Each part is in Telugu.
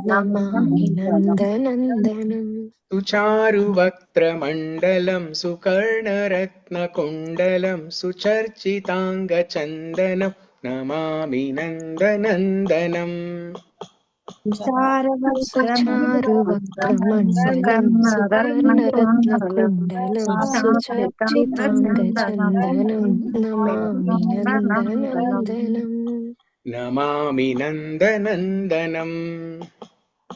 नमामि नन्दनन्दनम् सुचारुवक्त्रमण्डलं सुकर्णरत्नकुण्डलं सुचर्चिताङ्गचन्दनं नमामि नन्दनन्दनम् सुचारुवक्त्रमण्डलं सुवर्णरत्नकुण्डलं सुचर्चिताङ्गचन्दनं नमामि नन्दनन्दनम् नमामि नन्दनन्दनम्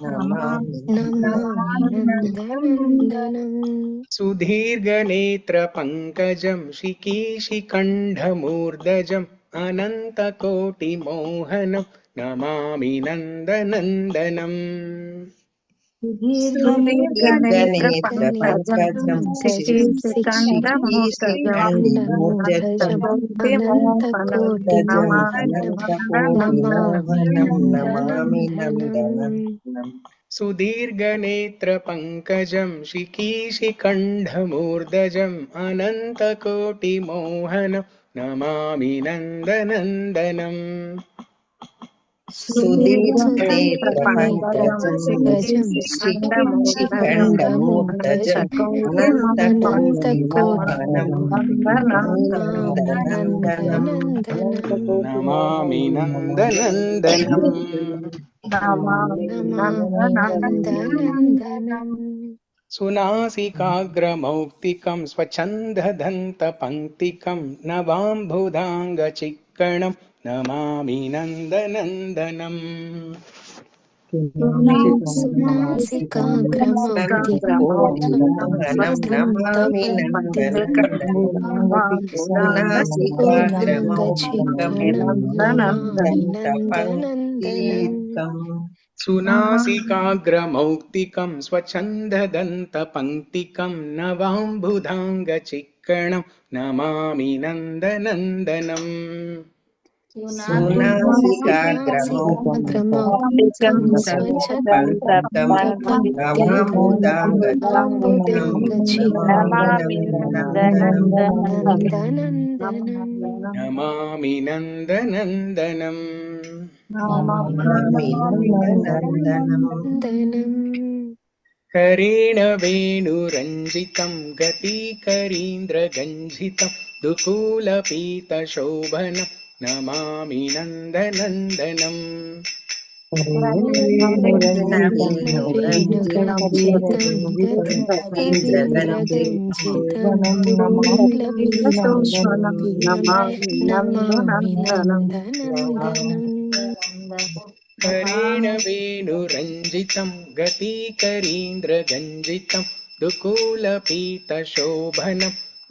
नमामि नन्दनन्दनम् सुदीर्घनेत्रपङ्कजं शिकीशिखण्डमूर्धजम् अनन्तकोटिमोहनं नमामि नन्दनन्दनम् सुदीर्घनेत्रपङ्कजं शिखण्डमूर्धजम् अनन्तकोटिमोहनं नमामि नन्दनन्दनम् सुदीर्घनेत्रपङ्कजं शिकीशिखण्डमूर्धजम् अनन्तकोटिमोहनं नमामि नन्दनन्दनम् सुदीर्घनेत्रपङ्कजं शिखण्डमूर्धजम् अनन्तकोटिमोहनं नमामि नन्दनन्दनम् सुनासिकाग्रमौक्तिकं स्वच्छन्ददन्तपङ्क्तिकं नवाम्बुधाङ्गचिक्कणं नमामि नन्दनन्दनम् सुनासिकाग्रमौक्तिकं स्वच्छन्ददन्तपङ्क्तिकं नवाम्बुधाङ्गचिक्कणं नमामि नन्दनन्दनम् सुनासिकाग्रमौक्तिकं नमामि नन्दनन्दनम् करेण वेणुरञ्जितं गतिकरीन्द्रगञ्जितं दुकूलपीतशोभनं नमामि नन्दनन्दनम् करेण वेणुरञ्जितं गतिकरीन्द्रगञ्जितं दुकूलपीतशोभनं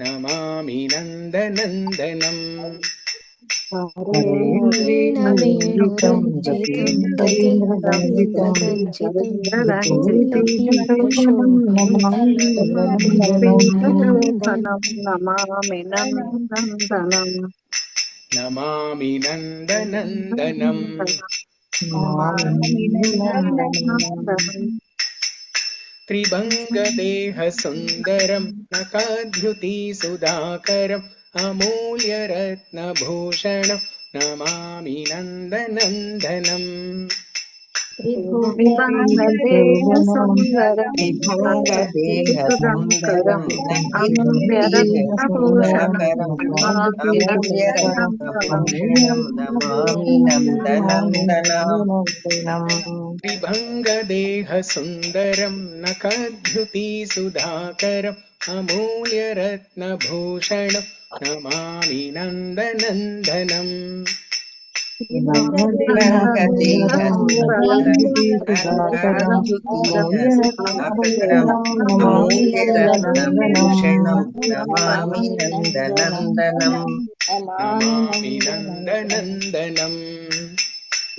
नमामि नन्दनन्दनम् नमामि नन्दनन्दनम् त्रिभङ्गदेहसुन्दरं नकाद्युतिसुधाकरम् अमूल्यरत्नभूषणं नमामि नन्दनन्दनम् त्रिभङ्गदेहसुन्दरं नखद्युतिसुधाकरम् अमूल्यरत्नभूषणं नमामि नन्दनन्दनम्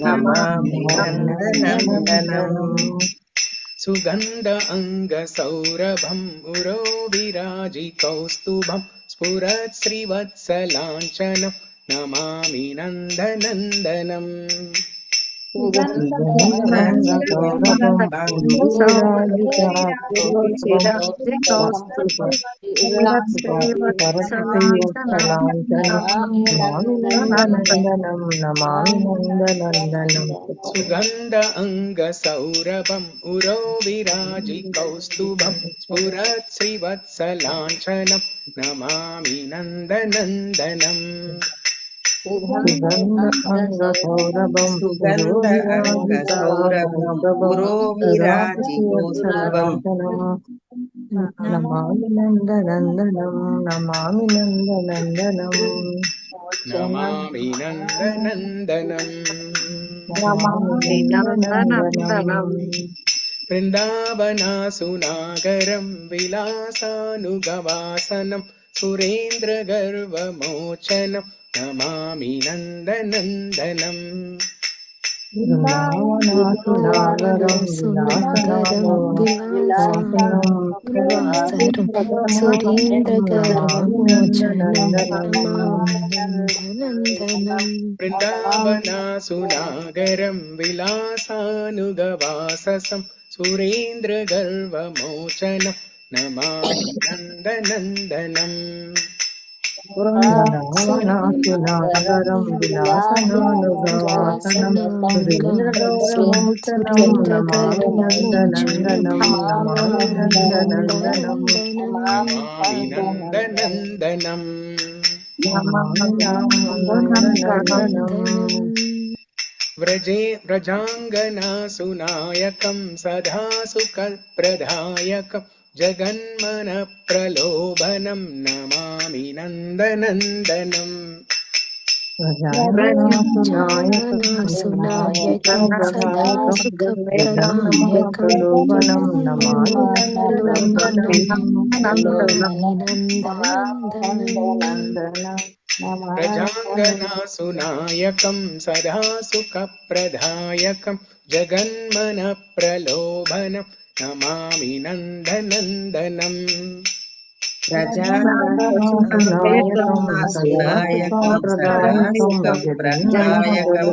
नमामि नन्दनन्दनम् सुगन्ध अङ्गसौरभं मुरो विराजिकौस्तुभं स्फुरत् श्रीवत्सलाञ्छनं नमामि नन्दनन्दनम् సుగంధ అంగ సౌరభం ఉరో విరాజి కౌస్తుభం స్ఫురత్ శ్రీవత్సలాంఛనం నమామి నందనందనం సుగంధ అంగ సౌరభం పురోవిరాజి కౌస్తుభం నమామి నందనందనం నమామి నందనందనం నమామి నందనందనం నమామి నందనందనం బృందావనాసునాగరం విలాసానుగవాసనం సురేంద్రగర్వమోచనం నమామి నందనందనం బృందావనాసునాగరం విలాసనం సురేంద్ర గర్వమోచనం నమామి నందనందనం బృందావనాసునాగరం విలాసానుగవాససం సురేంద్రగర్వమోచనం నమామి నందనందనం బృందావనాసునాగరం విలాసనానుగవాసనం సురేంద్రగర్వమోచనం నమామి నందనందనం నమామి నందనందనం నమామి నందనందనం వ్రజాంగనాసునాయకం సదా సుఖప్రదాయకం జగన్మనఃప్రలోభనం నమామి నందనందనం సునాయకం సదా సుఖప్రదాయకం నమామి నందనందనం ప్రజాంగనాసునాయకం సదా సుఖప్రదాయకం జగన్మనఃప్రలోభనం నమామి నందనందనం ప్రజానాయకం సదా సుఖప్రదాయకం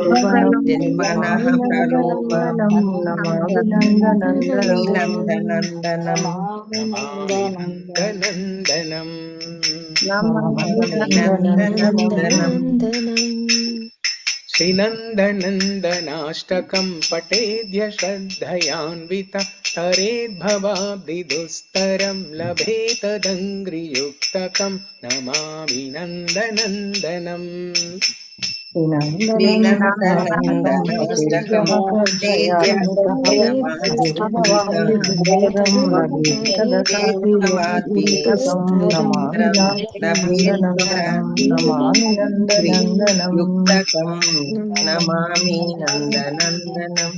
జన్మనః ప్రలోభనం నమామి నందనందనం నమామి నందనందనం శ్రీనందనందనాష్టకం పఠేద్య శ్రద్ధయాన్విత తరేద్భవాబ్దిదుస్తరం లభేతదంగ్రియుక్తకం నమామి నందనందనం శ్రీనందనందనాష్టకం పఠేద్య యుక్తకం నమామి నందనందనం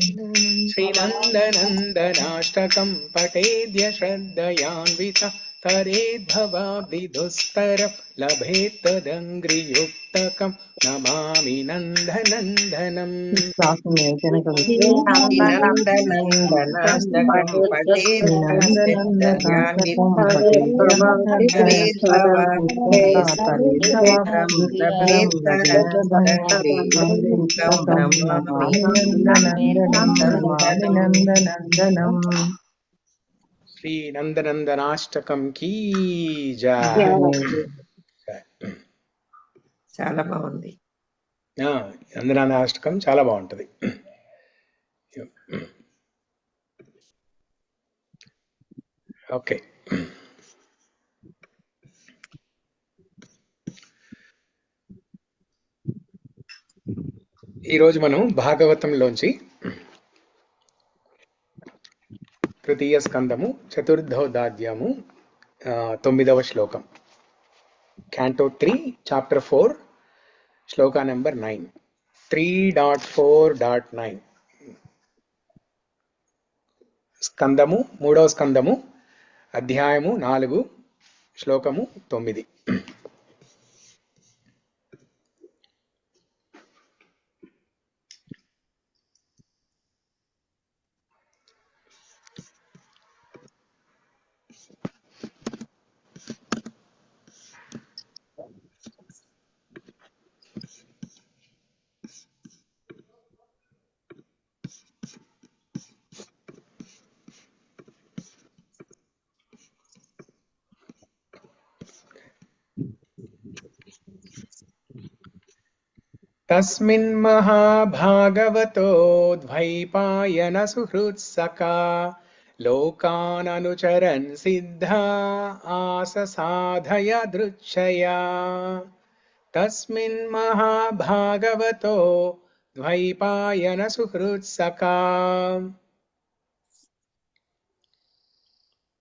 శ్రీనందనందనాష్టకం పఠేద్య శ్రద్ధయాన్విత తరేద్భవాబ్దిదుస్తరం లభేత్తదంగ్రియుక్తకం నమామి నందనందనం శ్రీనందనందనాష్టకం పఠేద్య శ్రద్ధయాన్విత లభేత్తదంగ్రియుక్తం నమామి నందనందనం శ్రీ నందనందనాష్టకం కీ జై. చాలా బాగుంది. నందనందనాష్టకం చాలా బాగుంటది. ఓకే, ఈరోజు మనం భాగవతంలోంచి తృతీయ స్కందము చతుర్థోదాధ్యాయము 9వ శ్లోకం, క్యాంటో 3 చాప్టర్ 4 శ్లోక నెంబర్ 9, 3.4.9. స్కందము 3వ స్కందము అధ్యాయము 4 శ్లోకము 9. తస్మిన్ మహాభాగవతో ద్వైపాయన సుహృత్సకా లోకాననుచరన్ సిద్ధా ఆస సాధయ దృచ్ఛయా. తస్మిన్ మహాభాగవతో ద్వైపాయన సుహృత్సకా.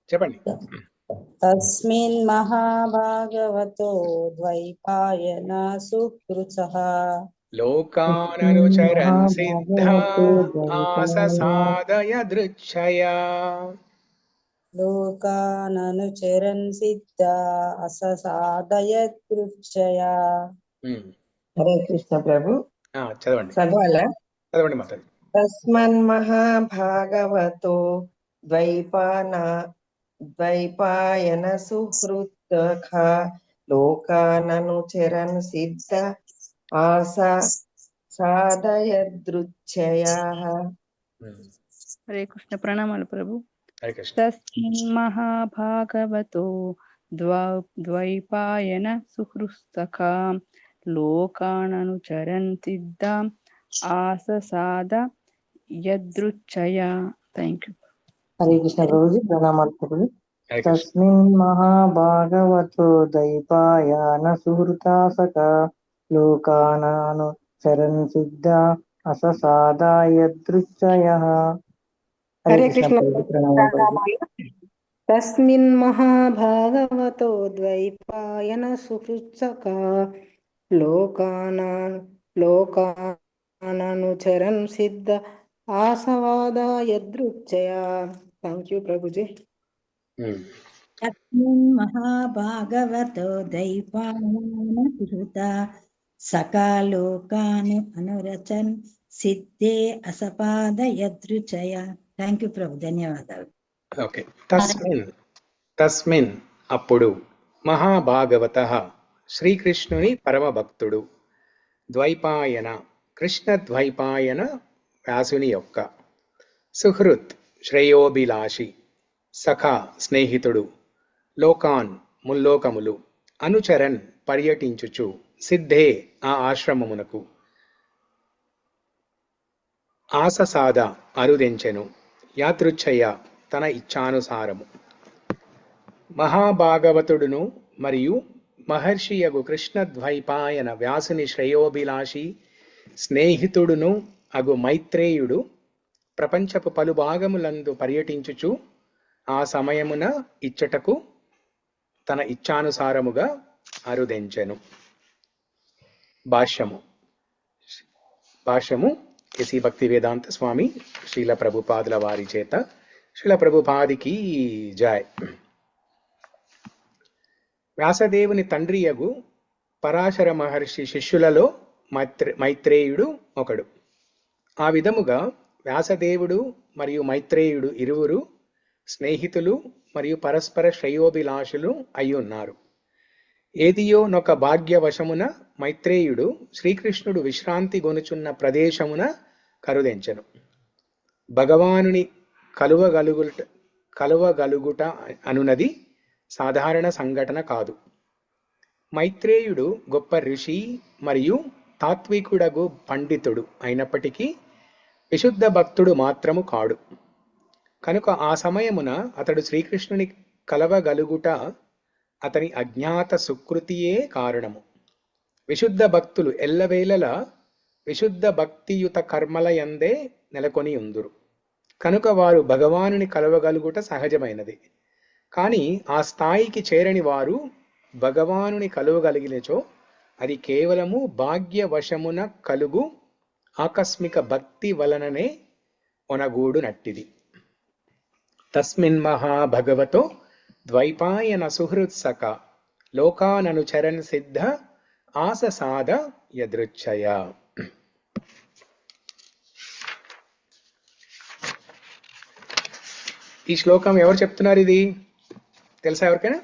చెప్పండి. తస్మిన్ మహాభాగవతో ద్వైపాయన సుహృత్సః లోకాననుచరన్ సిద్ధా ఆస సాధయ దృచ్ఛయా. లోకాననుచరన్ సిద్ధా అససాదయదృచ్ఛయా. హరే కృష్ణ ప్రభు. చదవండి చదవాలా? చదవండి మాతాజీ. తస్మన్ మహాభాగవతో ద్వైపాయన సుహృత్సఖా లోకాననుచరన్ సిద్ధ ఆసా సాధయదృచ్ఛయాః. హరే కృష్ణ. ప్రణామాలు ప్రభు. హరే కృష్ణ. తస్మిన్ మహాభాగవతో ద్వైపాయన సుహృత్సఖా లోకాననుచరన్ సిద్ధా ఆససాద యదృచ్ఛయా. Thank you. హరే కృష్ణ ప్రభుజీ. ప్రణామాలు ప్రభు. హరే కృష్ణ. తస్మిన్ మహాభాగవతో ద్వైపాయన సుహృతాసకా లోకానాను చరన్ సిద్ధ అససాదాయ దృచ్ఛయః. హరే కృష్ణ ప్రభు. ప్రణామాలు ప్రభు. తస్మిన్ మహాభాగవతో ద్వైపాయన సుహృత్సఖా లోకాననుచరన్ సిద్ధ ఆసవాదాయదృచ్ఛయా. Thank you Prabhuji. తస్మిన్ మహాభాగవతో ద్వైపాయన సుహృతా సకా లోకాను అనురచన్ సిద్ధే అసపాదయదృచ్ఛయ. థ్యాంక్ యూ ప్రభు. ధన్యవాదాలు. ఓకే. తస్మిన్ అప్పుడు మహాభాగవతః శ్రీకృష్ణుని పరమ భక్తుడు ద్వైపాయన కృష్ణ ద్వైపాయన వ్యాసుని యొక్క సుహృత్ శ్రేయోభిలాషి సఖా స్నేహితుడు లోకాన్ ముల్లోకములు అనుచరన్ పర్యటించుచు సిద్ధే ఆ ఆశ్రమమునకు ఆససాద అరుదెంచెను యాదృచ్ఛయ తన ఇచ్ఛానుసారము. మహాభాగవతుడును మరియు మహర్షియగు కృష్ణ ద్వైపాయన వ్యాసుని శ్రేయోభిలాషి స్నేహితుడును అగు మైత్రేయుడు ప్రపంచపు పలు భాగములందు పర్యటించుచు ఆ సమయమున ఇచ్చటకు తన ఇచ్ఛానుసారముగా అరుదెంచెను. భాష్యము ఎసి భక్తి వేదాంత స్వామి శ్రీల ప్రభుపాదుల వారి చేత. శ్రీల ప్రభుపాదికి జాయ్. వ్యాసదేవుని తండ్రియగు పరాశర మహర్షి శిష్యులలో మైత్రేయుడు ఒకడు. ఆ విధముగా వ్యాసదేవుడు మరియు మైత్రేయుడు ఇరువురు స్నేహితులు మరియు పరస్పర శ్రేయోభిలాషులు అయి ఉన్నారు. ఏదియో నొక భాగ్యవశమున మైత్రేయుడు శ్రీకృష్ణుడు విశ్రాంతి గొనుచున్న ప్రదేశమున కరుదెంచెను. భగవానుని కలువగలుగుట అనునది సాధారణ సంఘటన కాదు. మైత్రేయుడు గొప్ప ఋషి మరియు తాత్వికుడగు పండితుడు అయినప్పటికీ విశుద్ధ భక్తుడు మాత్రము కాడు. కనుక ఆ సమయమున అతడు శ్రీకృష్ణుని కలవగలుగుట అతని అజ్ఞాత సుకృతియే కారణము. విశుద్ధ భక్తులు ఎల్లవేళలా విశుద్ధ భక్తియుత కర్మలయందే నెలకొని ఉందురు. కనుక వారు భగవానుని కలవగలుగుట సహజమైనది. కానీ ఆ స్థాయికి చేరని వారు భగవానుని కలువగలిగినచో అది కేవలము భాగ్యవశమున కలుగు ఆకస్మిక భక్తి వలననే ఒనగూడు నట్టిది. తస్మిన్ మహాభగవతో ద్వైపాయన సుహృత్సక లోకాననుచరన్ సిద్ధ ఆససాద యదృచ్ఛయ. ఈ శ్లోకం ఎవరు చెప్తున్నారు? ఇది తెలుసా ఎవరికైనా?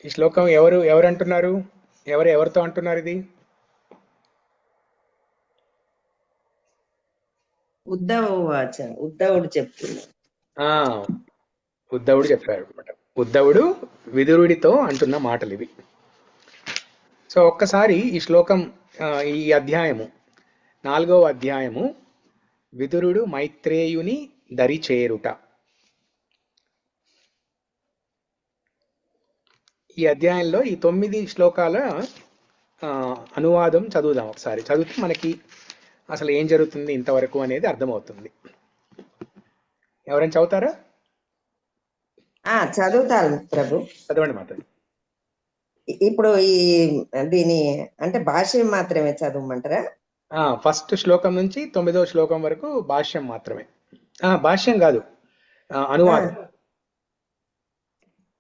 ఈ శ్లోకం ఎవరు అంటున్నారు? ఎవరితో అంటున్నారు? ఇది ఉద్ధవుడు చెప్తున్నారు. ఆ ఉద్ధవుడు చెప్పాడు అనమాట. ఉద్ధవుడు విదురుడితో అంటున్న మాటలు ఇవి. సో ఒక్కసారి ఈ శ్లోకం, ఈ అధ్యాయము 4వ అధ్యాయము, విదురుడు మైత్రేయుని దరి చేరుట. ఈ అధ్యాయంలో ఈ 9 శ్లోకాల అనువాదం చదువుదాం ఒకసారి. చదివితే మనకి అసలు ఏం జరుగుతుంది ఇంతవరకు అనేది అర్థమవుతుంది. ఎవరైనా చదువుతారా? చదువుతాను ప్రభు. చదవండి మాత. ఇప్పుడు దీని అంటే భాష్యం మాత్రమే చదవమంటారా? ఫస్ట్ శ్లోకం నుంచి 9వ శ్లోకం వరకు భాష్యం మాత్రమే. భాష్యం కాదు, అనువాదం.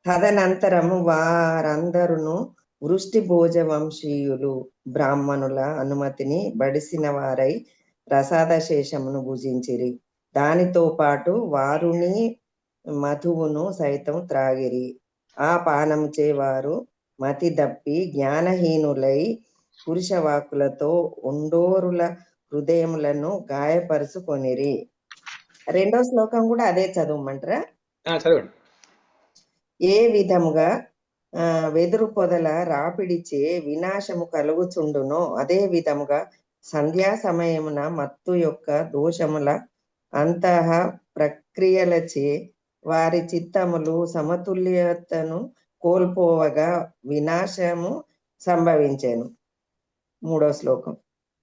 తదనంతరము వారందరును వృష్టి భోజ వంశీయులు బ్రాహ్మణుల అనుమతిని బడిసిన వారై ప్రసాద శేషమును భుజించిరి. దానితో పాటు వారుని మధువును సైతం త్రాగిరి. ఆ పానముచే వారు మతి దప్పి జ్ఞానహీనులై పురుషవాకులతో ఉండోరుల హృదయములను గాయపరుచుకొనిరి. 2వ శ్లోకం కూడా అదే చదవమంటారా? చదవండి. ఏ విధముగా వెదురు పొదల రాపిడిచే వినాశము కలుగుచుండునో అదే విధముగా సంధ్యా సమయమున మత్తు యొక్క దోషముల అంతః ప్రక్రియలచే వారి చిత్తములు సమతుల్యతను కోల్పోవగా వినాశము సంభవించెను. 3వ శ్లోకం.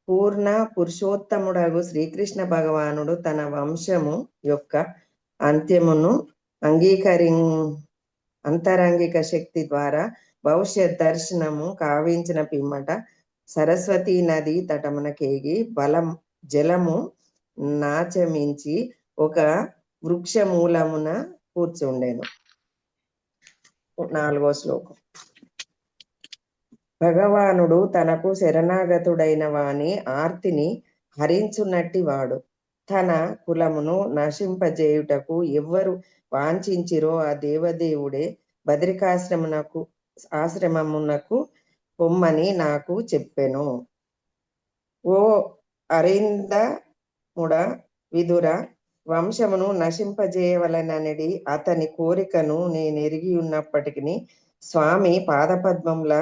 పూర్ణ పురుషోత్తముడగు శ్రీకృష్ణ భగవానుడు తన వంశము యొక్క అంత్యమును అంతరంగిక శక్తి ద్వారా భవిష్యత్ దర్శనము కావించిన పిమ్మట సరస్వతీ నది తటమున కేగి జలము నాచమించి ఒక వృక్ష మూలమున కూర్చుండెను. 4వ శ్లోకం. భగవానుడు తనకు శరణాగతుడైన వాని ఆర్తిని హరించునట్టి వాడు. తన కులమును నశింపజేయుటకు ఎవ్వరు వాంఛించిరో ఆ దేవదేవుడే ఆశ్రమమునకు పొమ్మని నాకు చెప్పెను. ఓ అరిందముడ విదుర, వంశమును నశింపజేయవలనని అతని కోరికను నేనెరిగి ఉన్నప్పటికీ స్వామి పాదపద్మముల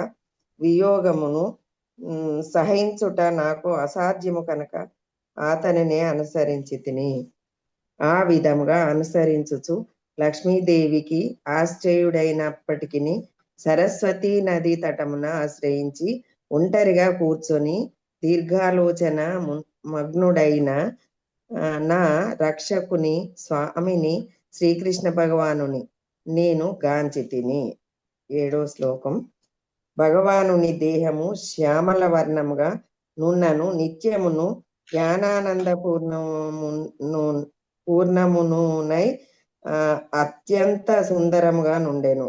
వియోగమును సహించుట నాకు అసాధ్యము కనుక అతనినే అనుసరించి తిని. ఆ విధముగా అనుసరించుచు లక్ష్మీదేవికి ఆశ్రయుడైనప్పటికీ సరస్వతీ నది తటమున ఆశ్రయించి ఒంటరిగా కూర్చొని దీర్ఘాలోచన మగ్నుడైన నా రక్షకుని స్వామిని శ్రీకృష్ణ భగవానుని నేను గాంచి తిని. 7వ శ్లోకం. భగవానుని దేహము శ్యామల వర్ణముగా నున్నను నిత్యమును జ్ఞానానంద పూర్ణమునునై అత్యంత సుందరముగా నుండెను.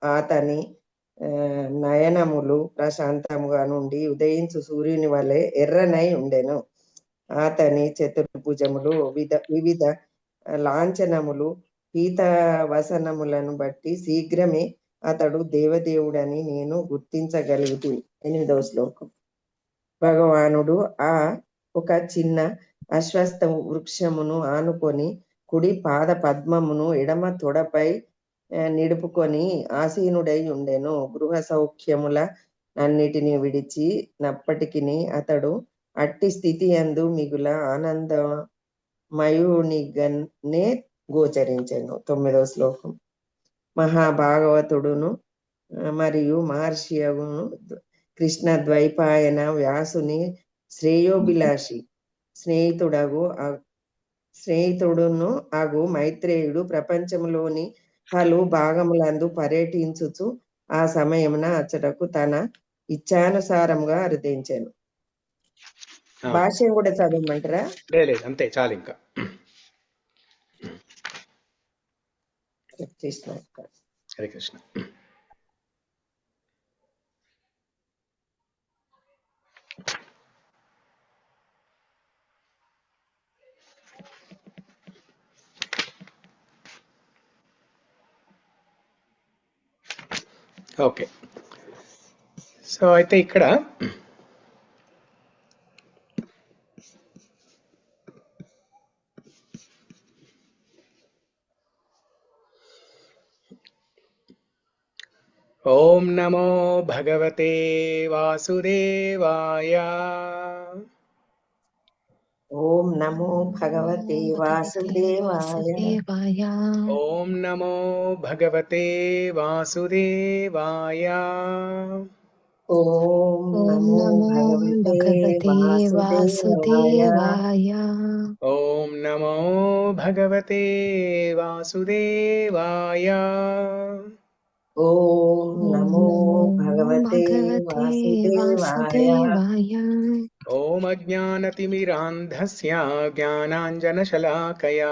అతని నయనములు ప్రశాంతముగా నుండి ఉదయించు సూర్యుని వలె ఎర్రనై ఉండెను. అతని చతుర్భుజములు వివిధ లాంఛనములు పీత వసనములను బట్టి శీఘ్రమే అతడు దేవదేవుడని నేను గుర్తించగలుగుతూ. 8వ శ్లోకం. భగవానుడు ఒక చిన్న అశ్వస్థ వృక్షమును ఆనుకొని కుడి పాద పద్మమును ఎడమ తొడపై నిడుపుకొని ఆసీనుడై ఉండెను. గృహ సౌఖ్యముల అన్నిటినీ విడిచి నప్పటికి అతడు అట్టి స్థితి యందు మిగుల ఆనందమయునిగానే గోచరించెను. 9వ శ్లోకం. మహాభాగవతుడును మరియు మహర్షియగును కృష్ణ ద్వైపాయన వ్యాసుని శ్రేయోభిలాషి స్నేహితుడును అగు మైత్రేయుడు ప్రపంచంలోని పలు భాగములందు పర్యటించుచు ఆ సమయమున అచ్చటకు తన ఇచ్ఛానుసారముగా అరుదించెను. భాష్యం కూడా చదవమంటారా? లేదు, అంతే చాలు. ఇంకా హరే కృష్ణ. ఓకే, సో అయితే ఇక్కడ ఓం నమో భగవతే వాసుదేవాయ. ఓం నమో భగవతే వాసుదేవాయ. ఓం నమో భగవతే వాసుదేవాయ. ఓం నమో భగవతే వాసుదేవాయ. ఓం నమో భగవతే వాసుదేవాయ. ఓం నమో భగవతే వాసుదేవాయ. ఓం అజ్ఞానతిమిరాంధస్య జ్ఞానాంజనశలాకయా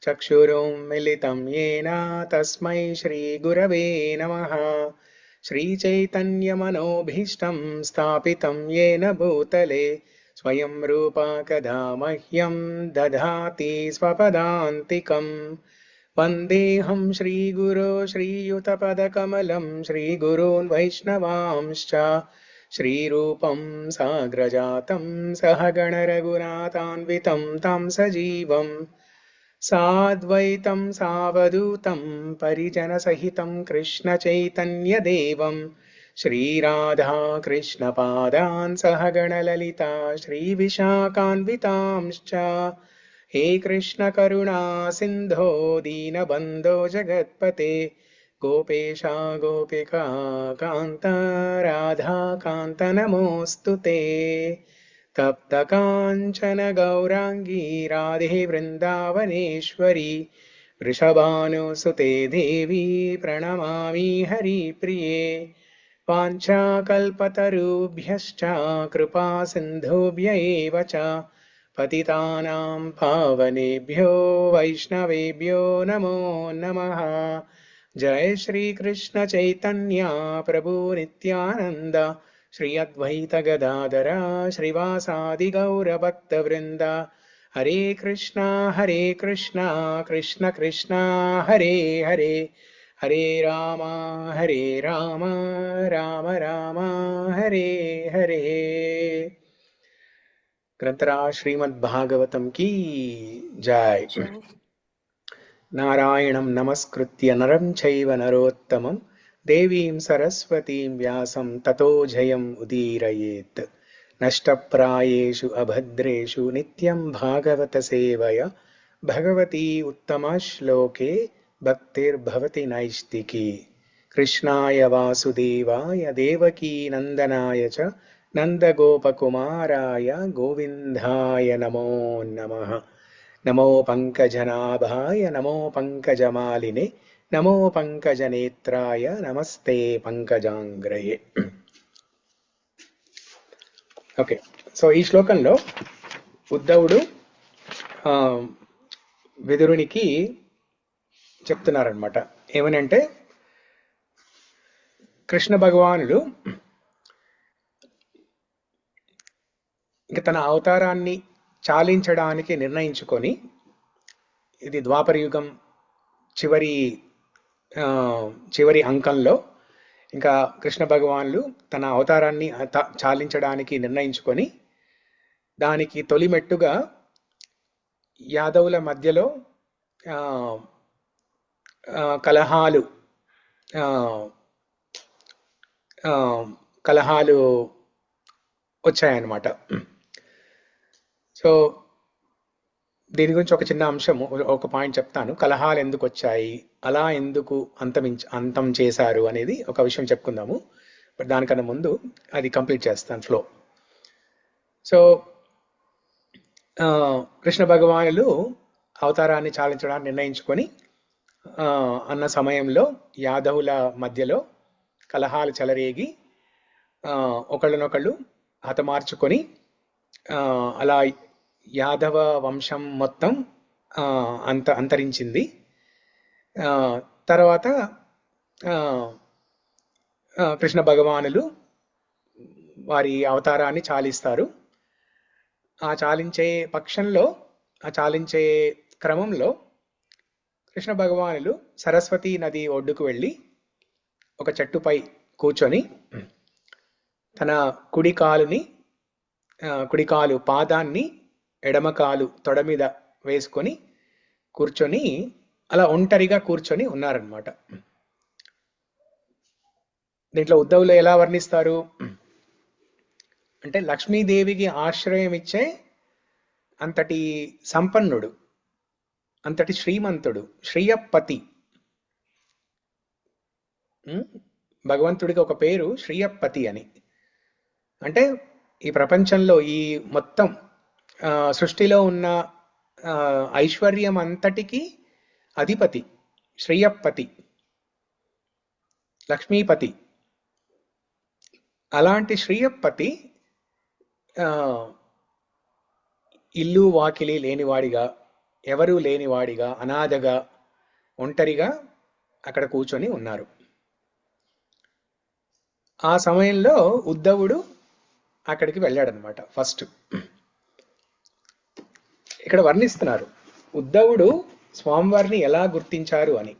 చక్షురున్మిలితం యేన తస్మై శ్రీగురవే నమః. శ్రీచైతన్యమనోభీష్టం స్థాపితం యేన భూతలే స్వయం రూపా కదా మహ్యం దధాతి స్వపదాంతికం. వందేహం శ్రీగురో శ్రీయుతపదకమలం శ్రీగురూన్ వైష్ణవాంశ్చ శ్రీరూపం సాగ్రజాతం సహగణరఘునాథాన్వితం తం సజీవం సాద్వైతం సావధూతం పరిజనసహితం కృష్ణచైతన్యదేవం శ్రీరాధాకృష్ణపాదాన్ సహగణలలితా శ్రీవిశాఖాన్వితాంశ్చ. हे कृष्ण करुणा सिंधो दीनबंधो जगत्पते गोपेशा गोपिका कांत राधा कांत नमोस्तुते. तप्त कांचन गौरांगी राधे वृंदावनेश्वरी वृषभानुसुते देवी प्रणमामि हरिप्रिये. वाञ्छाकल्पतरुभ्यश्च कृपा सिन्धुभ्य एव च पतितानां पावनेभ्यो वैष्णवेभ्यो नमो नमः. जय श्री कृष्ण चैतन्य प्रभु नित्यानंद श्री अद्वैत गदाधर श्रीवासादि गौर भक्त वृंद. हरे कृष्णा कृष्ण कृष्ण हरे हरे हरे राम राम राम हरे हरे. ग्रंथराज श्रीमद्भागवतम की जय. नारायणं नमस्कृत्य नरं चैव नरोत्तमं देवीं सरस्वतीं व्यासं ततो जयम् उदीरयेत्. नष्टप्रायेषु अभद्रेषु नित्यं भागवत सेवया भगवती उत्तमश्लोके भक्तिर्भवति नैष्टिकी. कृष्णाय वासुदेवाय देवकी नंदनाय च नंदगोपकुमाराय गोविंदाय नमो नमः. नमो पंकजनाभाय नमो पंकजमालिने नमो पंकजनेत्राय नमस्ते पंकजांग्रये. ఓకే, సో ఈ శ్లోకంలో ఉద్ధవుడు విదురునికి చెప్తున్నారనమాట. ఏమనంటే కృష్ణ భగవానుడు ఇంక తన అవతారాన్ని చాలించడానికి నిర్ణయించుకొని, ఇది ద్వాపరయుగం చివరి అంకంలో ఇంకా కృష్ణ భగవానులు తన అవతారాన్ని చాలించడానికి నిర్ణయించుకొని, దానికి తొలిమెట్టుగా యాదవుల మధ్యలో కలహాలు వచ్చాయన్నమాట. సో దీని గురించి ఒక చిన్న అంశం, ఒక పాయింట్ చెప్తాను. కలహాలు ఎందుకు వచ్చాయి, అలా ఎందుకు అంతం చేశారు అనేది ఒక విషయం చెప్పుకుందాము. బట్ దానికన్నా ముందు అది కంప్లీట్ చేస్తాను ఫ్లో. సో కృష్ణ భగవానులు అవతారాన్ని చాలించడానికి నిర్ణయించుకొని అన్న సమయంలో యాదవుల మధ్యలో కలహాలు చెలరేగి ఒకళ్ళనొకళ్ళు హతమార్చుకొని అలా యాదవ వంశం మొత్తం అంతరించింది. తర్వాత కృష్ణ భగవానులు వారి అవతారాన్ని చాలిస్తారు. ఆ చాలించే క్రమంలో కృష్ణ భగవానులు సరస్వతీ నది ఒడ్డుకు వెళ్ళి ఒక చెట్టుపై కూర్చొని తన కుడికాలు పాదాన్ని ఎడమకాలు తొడ మీద వేసుకొని కూర్చొని అలా ఒంటరిగా కూర్చొని ఉన్నారనమాట. దీంట్లో ఉద్ధవులు ఎలా వర్ణిస్తారు అంటే లక్ష్మీదేవికి ఆశ్రయం ఇచ్చే అంతటి సంపన్నుడు, అంతటి శ్రీమంతుడు, శ్రీయపతి. భగవంతుడికి ఒక పేరు శ్రీయపతి అని. అంటే ఈ ప్రపంచంలో ఈ మొత్తం సృష్టిలో ఉన్న ఐశ్వర్యం అంతటికి అధిపతి శ్రీయపతి, లక్ష్మీపతి. అలాంటి శ్రీయపతి ఇల్లు వాకిలి లేనివాడిగా, ఎవరూ లేనివాడిగా, అనాథగా, ఒంటరిగా అక్కడ కూర్చొని ఉన్నారు. ఆ సమయంలో ఉద్ధవుడు అక్కడికి వెళ్ళాడనమాట. ఫస్ట్ ఇక్కడ వర్ణిస్తున్నారు ఉద్ధవుడు స్వామివారిని ఎలా గుర్తించారు అని.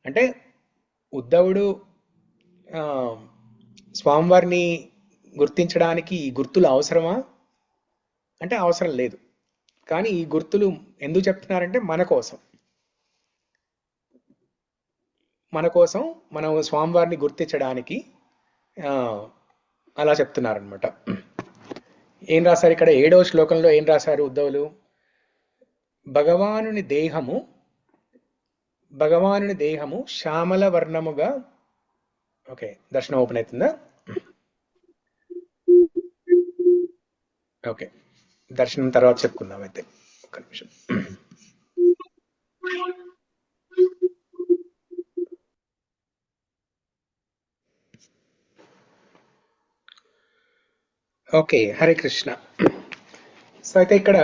అంటే ఉద్ధవుడు స్వామివారిని గుర్తించడానికి ఈ గుర్తులు అవసరమా అంటే అవసరం లేదు. కానీ ఈ గుర్తులు ఎందుకు చెప్తున్నారంటే మన కోసం మనం స్వామివారిని గుర్తించడానికి అలా చెప్తున్నారనమాట. ఏం రాశారు ఇక్కడ 7వ శ్లోకంలో ఏం రాశారు ఉద్ధవులు? భగవానుని దేహము శ్యామల వర్ణముగా. ఓకే, దర్శనం ఓపెన్ అవుతుందా? ఓకే, దర్శనం తర్వాత చెప్పుకుందాం అయితే. ఒక నిమిషం. ఓకే, హరే కృష్ణ. సో అయితే ఇక్కడ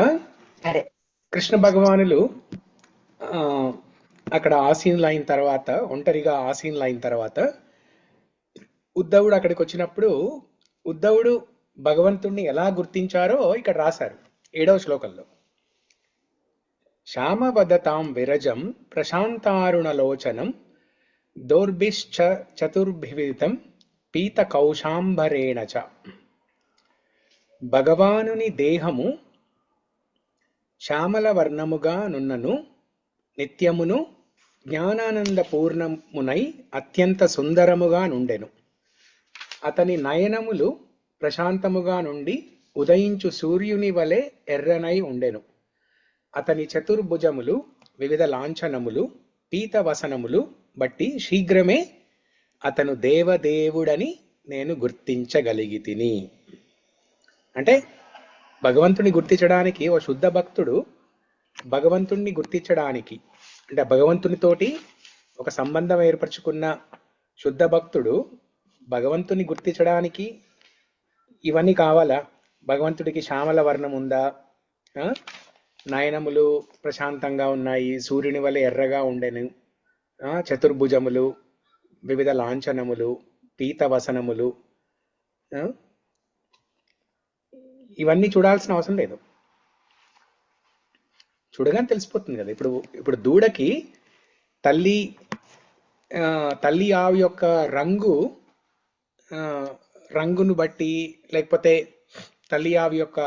కృష్ణ భగవానులు అక్కడ ఆసీనులైన తర్వాత, ఒంటరిగా ఆసీనులైన తర్వాత ఉద్ధవుడు అక్కడికి వచ్చినప్పుడు ఉద్ధవుడు భగవంతుణ్ణి ఎలా గుర్తించారో ఇక్కడ రాశారు 7వ శ్లోకంలో. శ్యామవదతాం విరజం ప్రశాంతారుణలోచనం దౌర్భిశ్చ చతుర్భివితం పీత కౌశాంబరేణ చ. భగవానుని దేహము శ్యామల వర్ణముగా నున్నను, నిత్యమును జ్ఞానానంద పూర్ణమునై అత్యంత సుందరముగా నుండెను. అతని నయనములు ప్రశాంతముగా నుండి ఉదయించు సూర్యుని వలె ఎర్రనై ఉండెను. అతని చతుర్భుజములు వివిధ లాంఛనములు పీతవసనములు బట్టి శీఘ్రమే అతను దేవదేవుడని నేను గుర్తించగలిగితిని. అంటే భగవంతుని గుర్తించడానికి ఓ శుద్ధ భక్తుడు భగవంతుణ్ణి గుర్తించడానికి, అంటే భగవంతునితోటి ఒక సంబంధం ఏర్పరచుకున్న శుద్ధ భక్తుడు భగవంతుని గుర్తించడానికి ఇవన్నీ కావాలా? భగవంతుడికి శ్యామల వర్ణం ఉందా, నయనములు ప్రశాంతంగా ఉన్నాయి, సూర్యుని వలె ఎర్రగా ఉండెను, చతుర్భుజములు, వివిధ లాంఛనములు, పీతవసనములు, ఇవన్నీ చూడాల్సిన అవసరం లేదు. చూడగానే తెలిసిపోతుంది కదా. ఇప్పుడు దూడకి తల్లి ఆవు యొక్క రంగును బట్టి, లేకపోతే తల్లి ఆవు యొక్క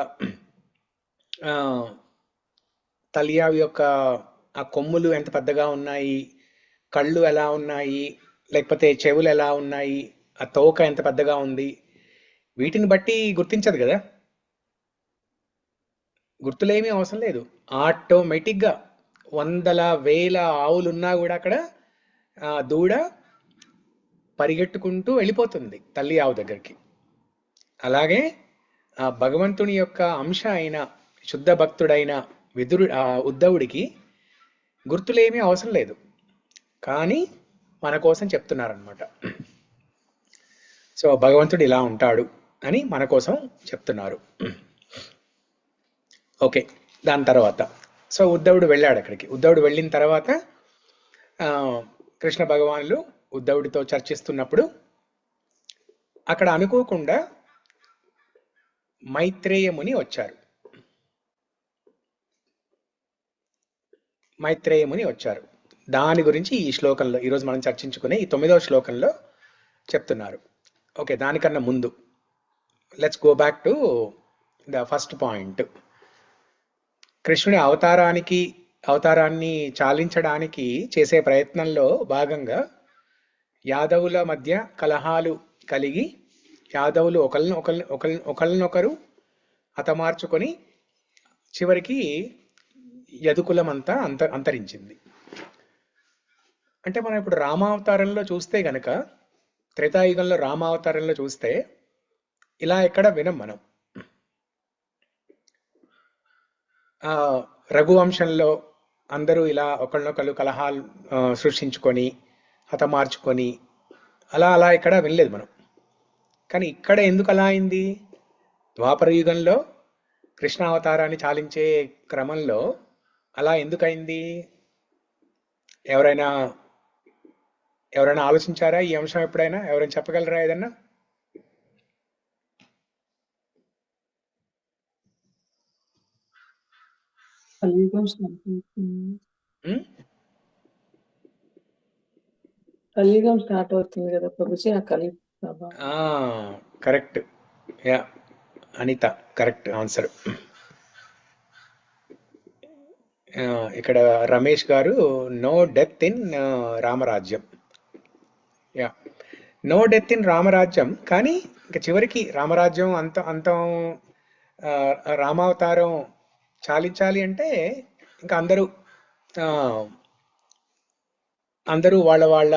ఆ కొమ్ములు ఎంత పెద్దగా ఉన్నాయి, కళ్ళు ఎలా ఉన్నాయి, లేకపోతే చెవులు ఎలా ఉన్నాయి, ఆ తోక ఎంత పెద్దగా ఉంది, వీటిని బట్టి గుర్తించదు కదా. గుర్తులేమీ అవసరం లేదు. ఆటోమేటిక్గా 100,000 ఆవులున్నా కూడా అక్కడ దూడ పరిగెట్టుకుంటూ వెళ్ళిపోతుంది తల్లి ఆవు దగ్గరికి. అలాగే ఆ భగవంతుని యొక్క అంశ అయిన శుద్ధ భక్తుడైన ఉద్ధవుడికి గుర్తులేమీ అవసరం లేదు. కానీ మన కోసం చెప్తున్నారనమాట. సో భగవంతుడు ఇలా ఉంటాడు అని మన కోసం చెప్తున్నారు. ఓకే, దాని తర్వాత సో ఉద్ధవుడు వెళ్ళాడు అక్కడికి. ఉద్ధవుడు వెళ్ళిన తర్వాత కృష్ణ భగవానులు ఉద్ధవుడితో చర్చిస్తున్నప్పుడు అక్కడ అనుకోకుండా మైత్రేయ ముని వచ్చారు. దాని గురించి ఈ శ్లోకంలో ఈరోజు మనం చర్చించుకునే ఈ 9వ శ్లోకంలో చెప్తున్నారు. ఓకే, దానికన్నా ముందు let's go back to the first point. కృష్ణుడి అవతారాన్ని చాలించడానికి చేసే ప్రయత్నంలో భాగంగా యాదవుల మధ్య కలహాలు కలిగి యాదవులు ఒకళ్ళనొకరు హతమార్చుకొని చివరికి యదుకులం అంతా అంతరించింది. అంటే మనం ఇప్పుడు రామావతారంలో చూస్తే గనక, త్రేతాయుగంలో రామావతారంలో చూస్తే ఇలా ఎక్కడ వినం మనం. రఘువంశంలో అందరూ ఇలా ఒకళ్ళనొకళ్ళు కలహాలు సృష్టించుకొని హతమార్చుకొని అలా ఎక్కడ వినలేదు మనం. కానీ ఇక్కడ ఎందుకు అలా అయింది? ద్వాపర యుగంలో కృష్ణావతారాన్ని చాలించే క్రమంలో అలా ఎందుకయింది? ఎవరైనా ఆలోచించారా ఈ అంశం ఎప్పుడైనా? ఎవరైనా చెప్పగలరా ఏదన్నా? కలియుగం స్టార్ట్ అవుతుంది కదా ప్రభుజీ, ఆ కలియుగ correct. Yeah Anita, correct answer. ఇక్కడ రమేష్ గారు నో డెత్ ఇన్ రామరాజ్యం. యా, నో డెత్ ఇన్ రామరాజ్యం. కానీ ఇక చివరికి రామరాజ్యం అంతం రామావతారం చాలించాలి అంటే ఇంకా అందరూ వాళ్ళ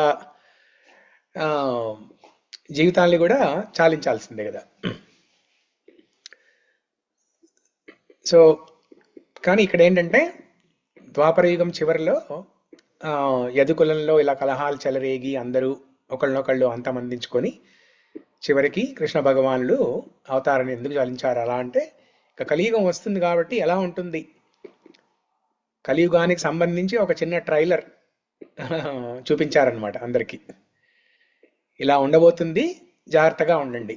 జీవితాల్ని కూడా చాలించాల్సిందే కదా. సో కానీ ఇక్కడ ఏంటంటే ద్వాపర యుగం చివరిలో యదుకులంలో ఇలా కలహాలు చెలరేగి అందరూ ఒకళ్ళనొకళ్ళు అంతమందించుకొని చివరికి కృష్ణ భగవానుడు అవతారాన్ని ఎందుకు చాలించారు? అలా అంటే ఇక కలియుగం వస్తుంది కాబట్టి ఎలా ఉంటుంది, కలియుగానికి సంబంధించి ఒక చిన్న ట్రైలర్ చూపించారనమాట అందరికీ. ఇలా ఉండబోతుంది, జాగ్రత్తగా ఉండండి.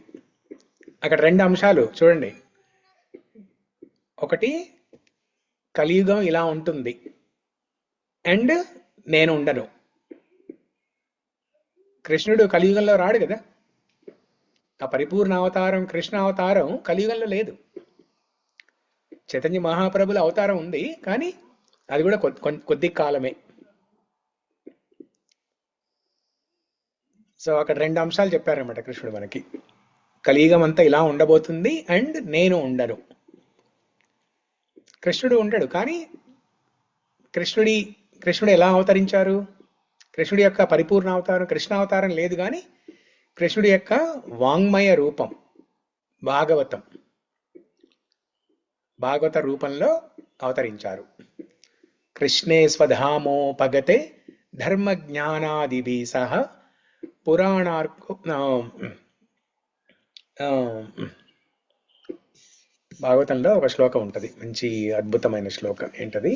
అక్కడ 2 అంశాలు చూడండి. ఒకటి కలియుగం ఇలా ఉంటుంది అండ్ నేను ఉండను. కృష్ణుడు కలియుగంలో రాడు కదా. ఆ పరిపూర్ణ అవతారం కృష్ణ అవతారం కలియుగంలో లేదు. చైతన్య మహాప్రభుల అవతారం ఉంది, కానీ అది కూడా కొద్ది కాలమే. సో అక్కడ 2 అంశాలు చెప్పారన్నమాట కృష్ణుడు మనకి. కలియుగం అంతా ఇలా ఉండబోతుంది అండ్ నేను ఉండను. కృష్ణుడు ఉంటాడు, కానీ కృష్ణుడు ఎలా అవతరించారు? కృష్ణుడి యొక్క పరిపూర్ణ అవతారం కృష్ణ అవతారం లేదు, కానీ కృష్ణుడి యొక్క వాంగ్మయ రూపం భాగవత రూపంలో అవతరించారు. కృష్ణే స్వధామోపగతే ధర్మ జ్ఞానాదిభి సహ పురాణార్కో భాగవతంలో ఒక శ్లోకం ఉంటది, మంచి అద్భుతమైన శ్లోకం. ఏంటది?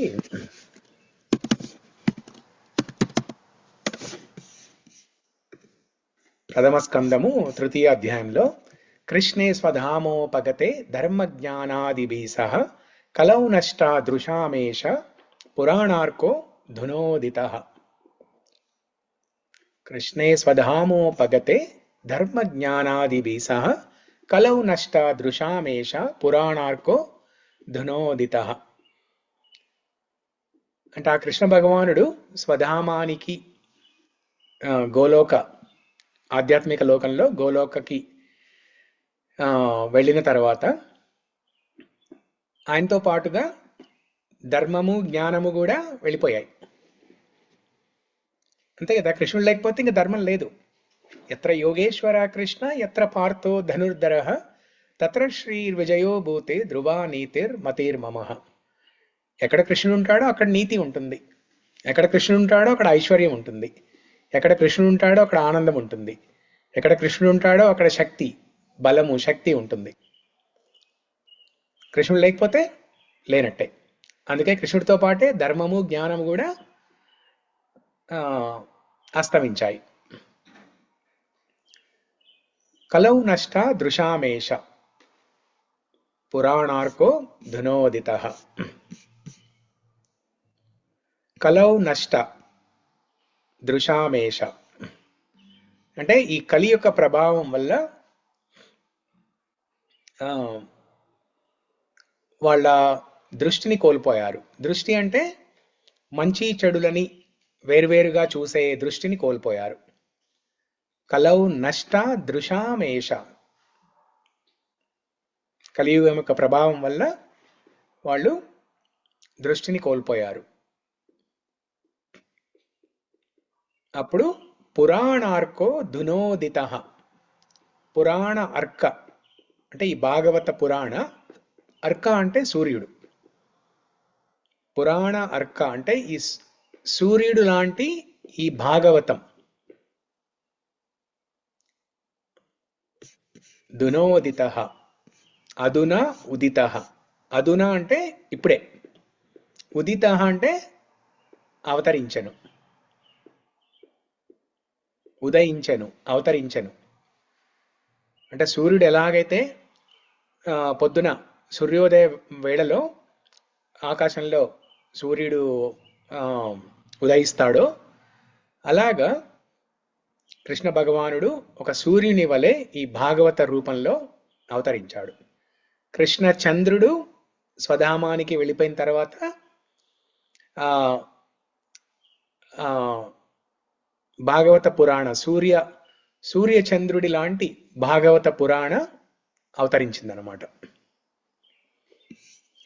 ప్రథమ స్కందము 3వ అధ్యాయంలో కృష్ణే స్వధామోపగతే ధర్మ జ్ఞానాదిభి సహ కలౌ నష్టా దృశామేష పురాణార్కో ధునోదితః. కృష్ణే స్వధామోపగతే ధర్మ జ్ఞానాదిభి సహ కలౌ నష్ట దృశామేష పురాణార్కో ధునోదితః. అంటే ఆ కృష్ణ భగవానుడు స్వధామానికి గోలోక ఆధ్యాత్మిక లోకంలో గోలోకకి వెళ్ళిన తర్వాత ఆయనతో పాటుగా ధర్మము జ్ఞానము కూడా వెళ్ళిపోయాయి. అంతే కదా. కృష్ణుడు లేకపోతే ఇంకా ధర్మం లేదు. ఎత్ర యోగేశ్వర కృష్ణ ఎత్ర పార్థో ధనుర్ధర తత్ర శ్రీ విజయో భూతే ధ్రువా నీతిర్ మతిర్మమ. ఎక్కడ కృష్ణుడు ఉంటాడో అక్కడ నీతి ఉంటుంది, ఎక్కడ కృష్ణుడు ఉంటాడో అక్కడ ఐశ్వర్యం ఉంటుంది, ఎక్కడ కృష్ణుడు ఉంటాడో అక్కడ ఆనందం ఉంటుంది, ఎక్కడ కృష్ణుడు ఉంటాడో అక్కడ శక్తి, బలము, శక్తి ఉంటుంది. కృష్ణుడు లేకపోతే లేనట్టే. అందుకే కృష్ణుడితో పాటే ధర్మము జ్ఞానము కూడా అస్తమించాయి. కలౌ నష్ట దృశామేష పురాణార్కో ధునోదితః. కలౌ నష్ట దృశామేష అంటే ఈ కలి యొక్క ప్రభావం వల్ల వాళ్ళ దృష్టిని కోల్పోయారు. దృష్టి అంటే మంచి చెడులని వేరువేరుగా చూసే దృష్టిని కోల్పోయారు. కలౌ నష్ట దృశామేష. కలియుగం యొక్క ప్రభావం వల్ల వాళ్ళు దృష్టిని కోల్పోయారు. అప్పుడు పురాణార్కో ధునోదిత. పురాణ అర్క అంటే ఈ భాగవత పురాణ, అర్క అంటే సూర్యుడు, పురాణ అర్క అంటే ఈ సూర్యుడు లాంటి ఈ భాగవతం. ధునోదిత, అధునా ఉదిత. అధునా అంటే ఇప్పుడే, ఉదిత అంటే అవతరించను, ఉదయించను, అవతరించను. అంటే సూర్యుడు ఎలాగైతే పొద్దున సూర్యోదయ వేళలో ఆకాశంలో సూర్యుడు ఉదయిస్తాడో అలాగా కృష్ణ భగవానుడు ఒక సూర్యుని వలె ఈ భాగవత రూపంలో అవతరించాడు. కృష్ణ చంద్రుడు స్వధామానికి వెళ్ళిపోయిన తర్వాత భాగవత పురాణ, సూర్య చంద్రుడి లాంటి భాగవత పురాణ అవతరించిందనమాట.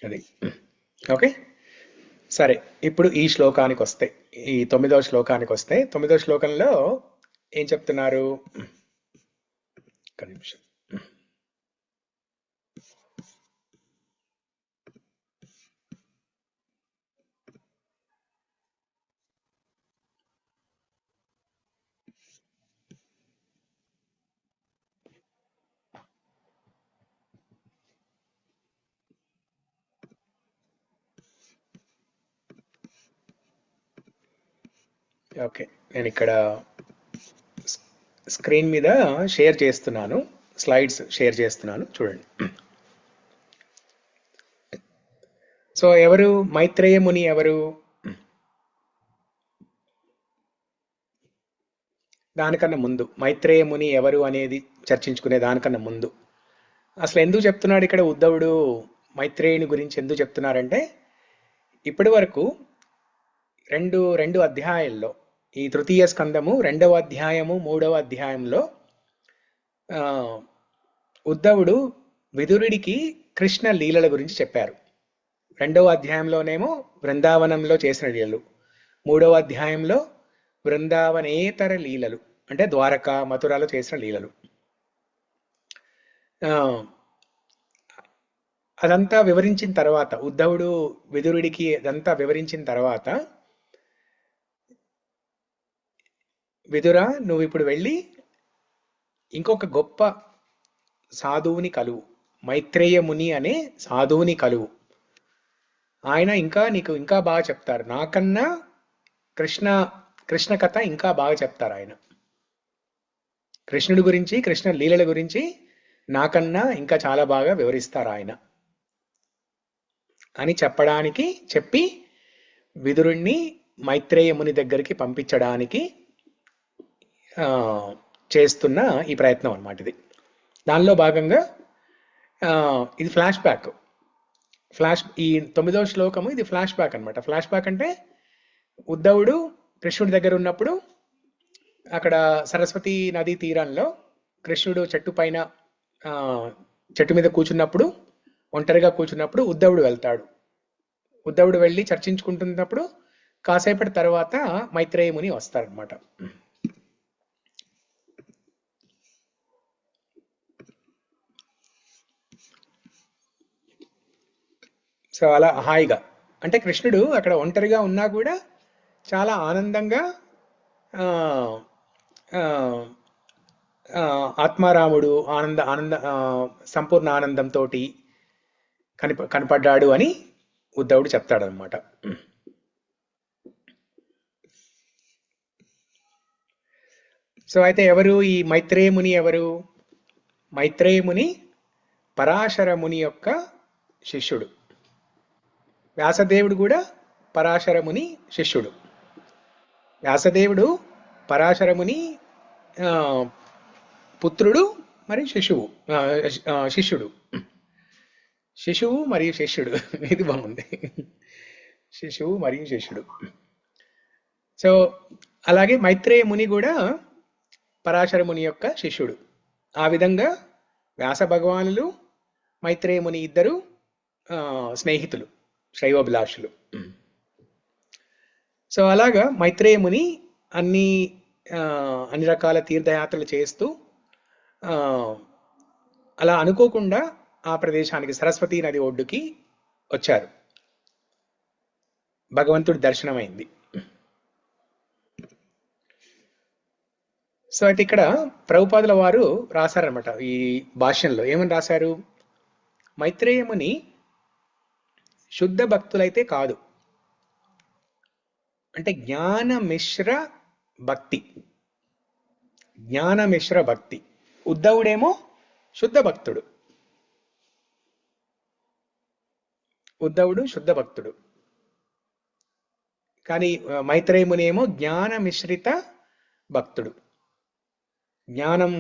అది ఓకే. సరే, ఇప్పుడు ఈ శ్లోకానికి వస్తే, ఈ 9వ శ్లోకానికి వస్తే, 9వ శ్లోకంలో ఏం చెప్తున్నారు? ఒక్క నిమిషం. ఓకే, నేను ఇక్కడ స్క్రీన్ మీద షేర్ చేస్తున్నాను, స్లైడ్స్ షేర్ చేస్తున్నాను, చూడండి. సో ఎవరు మైత్రేయ ముని? ఎవరు? దానికన్నా ముందు మైత్రేయ ముని ఎవరు అనేది చర్చించుకునే దానికన్నా ముందు అసలు ఎందుకు చెప్తున్నాడు ఇక్కడ ఉద్ధవుడు మైత్రేయుని గురించి ఎందుకు చెప్తున్నారంటే, ఇప్పటి వరకు రెండు అధ్యాయాల్లో, ఈ తృతీయ స్కందము 2వ అధ్యాయము 3వ అధ్యాయంలో ఉద్ధవుడు విదురుడికి కృష్ణ లీలల గురించి చెప్పారు. 2వ అధ్యాయంలోనేమో బృందావనంలో చేసిన లీలలు, 3వ అధ్యాయంలో బృందావనేతర లీలలు అంటే ద్వారక, మథురాలో చేసిన లీలలు. అదంతా వివరించిన తర్వాత, ఉద్ధవుడు విదురుడికి అదంతా వివరించిన తర్వాత, విదురా నువ్వు ఇప్పుడు వెళ్ళి ఇంకొక గొప్ప సాధువుని కలువు, మైత్రేయ ముని అనే సాధువుని కలువు. ఆయన నీకు ఇంకా బాగా చెప్తారు, నాకన్నా కృష్ణ కథ ఇంకా బాగా చెప్తారు. ఆయన కృష్ణుడి గురించి, కృష్ణ లీలల గురించి నాకన్నా ఇంకా చాలా బాగా వివరిస్తారు ఆయన అని చెప్పి విదురుణ్ణి మైత్రేయ ముని దగ్గరికి పంపించడానికి చేస్తున్న ఈ ప్రయత్నం అన్నమాట ఇది. దానిలో భాగంగా ఇది ఫ్లాష్ బ్యాక్. ఈ 9వ శ్లోకము ఇది ఫ్లాష్ బ్యాక్ అనమాట. ఫ్లాష్ బ్యాక్ అంటే ఉద్ధవుడు కృష్ణుడి దగ్గర ఉన్నప్పుడు, అక్కడ సరస్వతి నదీ తీరంలో కృష్ణుడు చెట్టు మీద కూర్చున్నప్పుడు, ఒంటరిగా కూర్చున్నప్పుడు ఉద్ధవుడు వెళ్తాడు. ఉద్ధవుడు వెళ్ళి చర్చించుకుంటున్నప్పుడు కాసేపటి తర్వాత మైత్రేయ ముని వస్తారనమాట. సో అలా హాయిగా, అంటే కృష్ణుడు అక్కడ ఒంటరిగా ఉన్నా కూడా చాలా ఆనందంగా ఆత్మారాముడు సంపూర్ణ ఆనందంతో కనపడ్డాడు అని ఉద్ధవుడు చెప్తాడనమాట. సో అయితే ఎవరు ఈ మైత్రేయ ముని? ఎవరు? మైత్రేయ ముని పరాశర ముని యొక్క శిష్యుడు. వ్యాసదేవుడు కూడా పరాశర ముని శిష్యుడు. వ్యాసదేవుడు పరాశర ముని పుత్రుడు మరియు శిష్యుడు. శిశువు మరియు శిష్యుడు, ఇది బాగుంది. శిశువు మరియు శిష్యుడు. సో అలాగే మైత్రేయ ముని కూడా పరాశర ముని యొక్క శిష్యుడు. ఆ విధంగా వ్యాస భగవానులు మైత్రేయ ముని ఇద్దరు స్నేహితులు, శ్రేయోభిలాషులు. సో అలాగా మైత్రేయ ముని అన్ని రకాల తీర్థయాత్రలు చేస్తూ అలా అనుకోకుండా ఆ ప్రదేశానికి సరస్వతీ నది ఒడ్డుకి వచ్చారు. భగవంతుడి దర్శనమైంది. సో అయితే ఇక్కడ ప్రభుపాదుల వారు రాశారనమాట ఈ భాష్యంలో. ఏమని రాశారు? మైత్రేయముని శుద్ధ భక్తులైతే కాదు, అంటే జ్ఞాన మిశ్ర భక్తి. జ్ఞాన మిశ్ర భక్తి. ఉద్ధవుడేమో శుద్ధ భక్తుడు. ఉద్ధవుడు శుద్ధ భక్తుడు, కానీ మైత్రేయముని ఏమో జ్ఞాన మిశ్రిత భక్తుడు. జ్ఞానం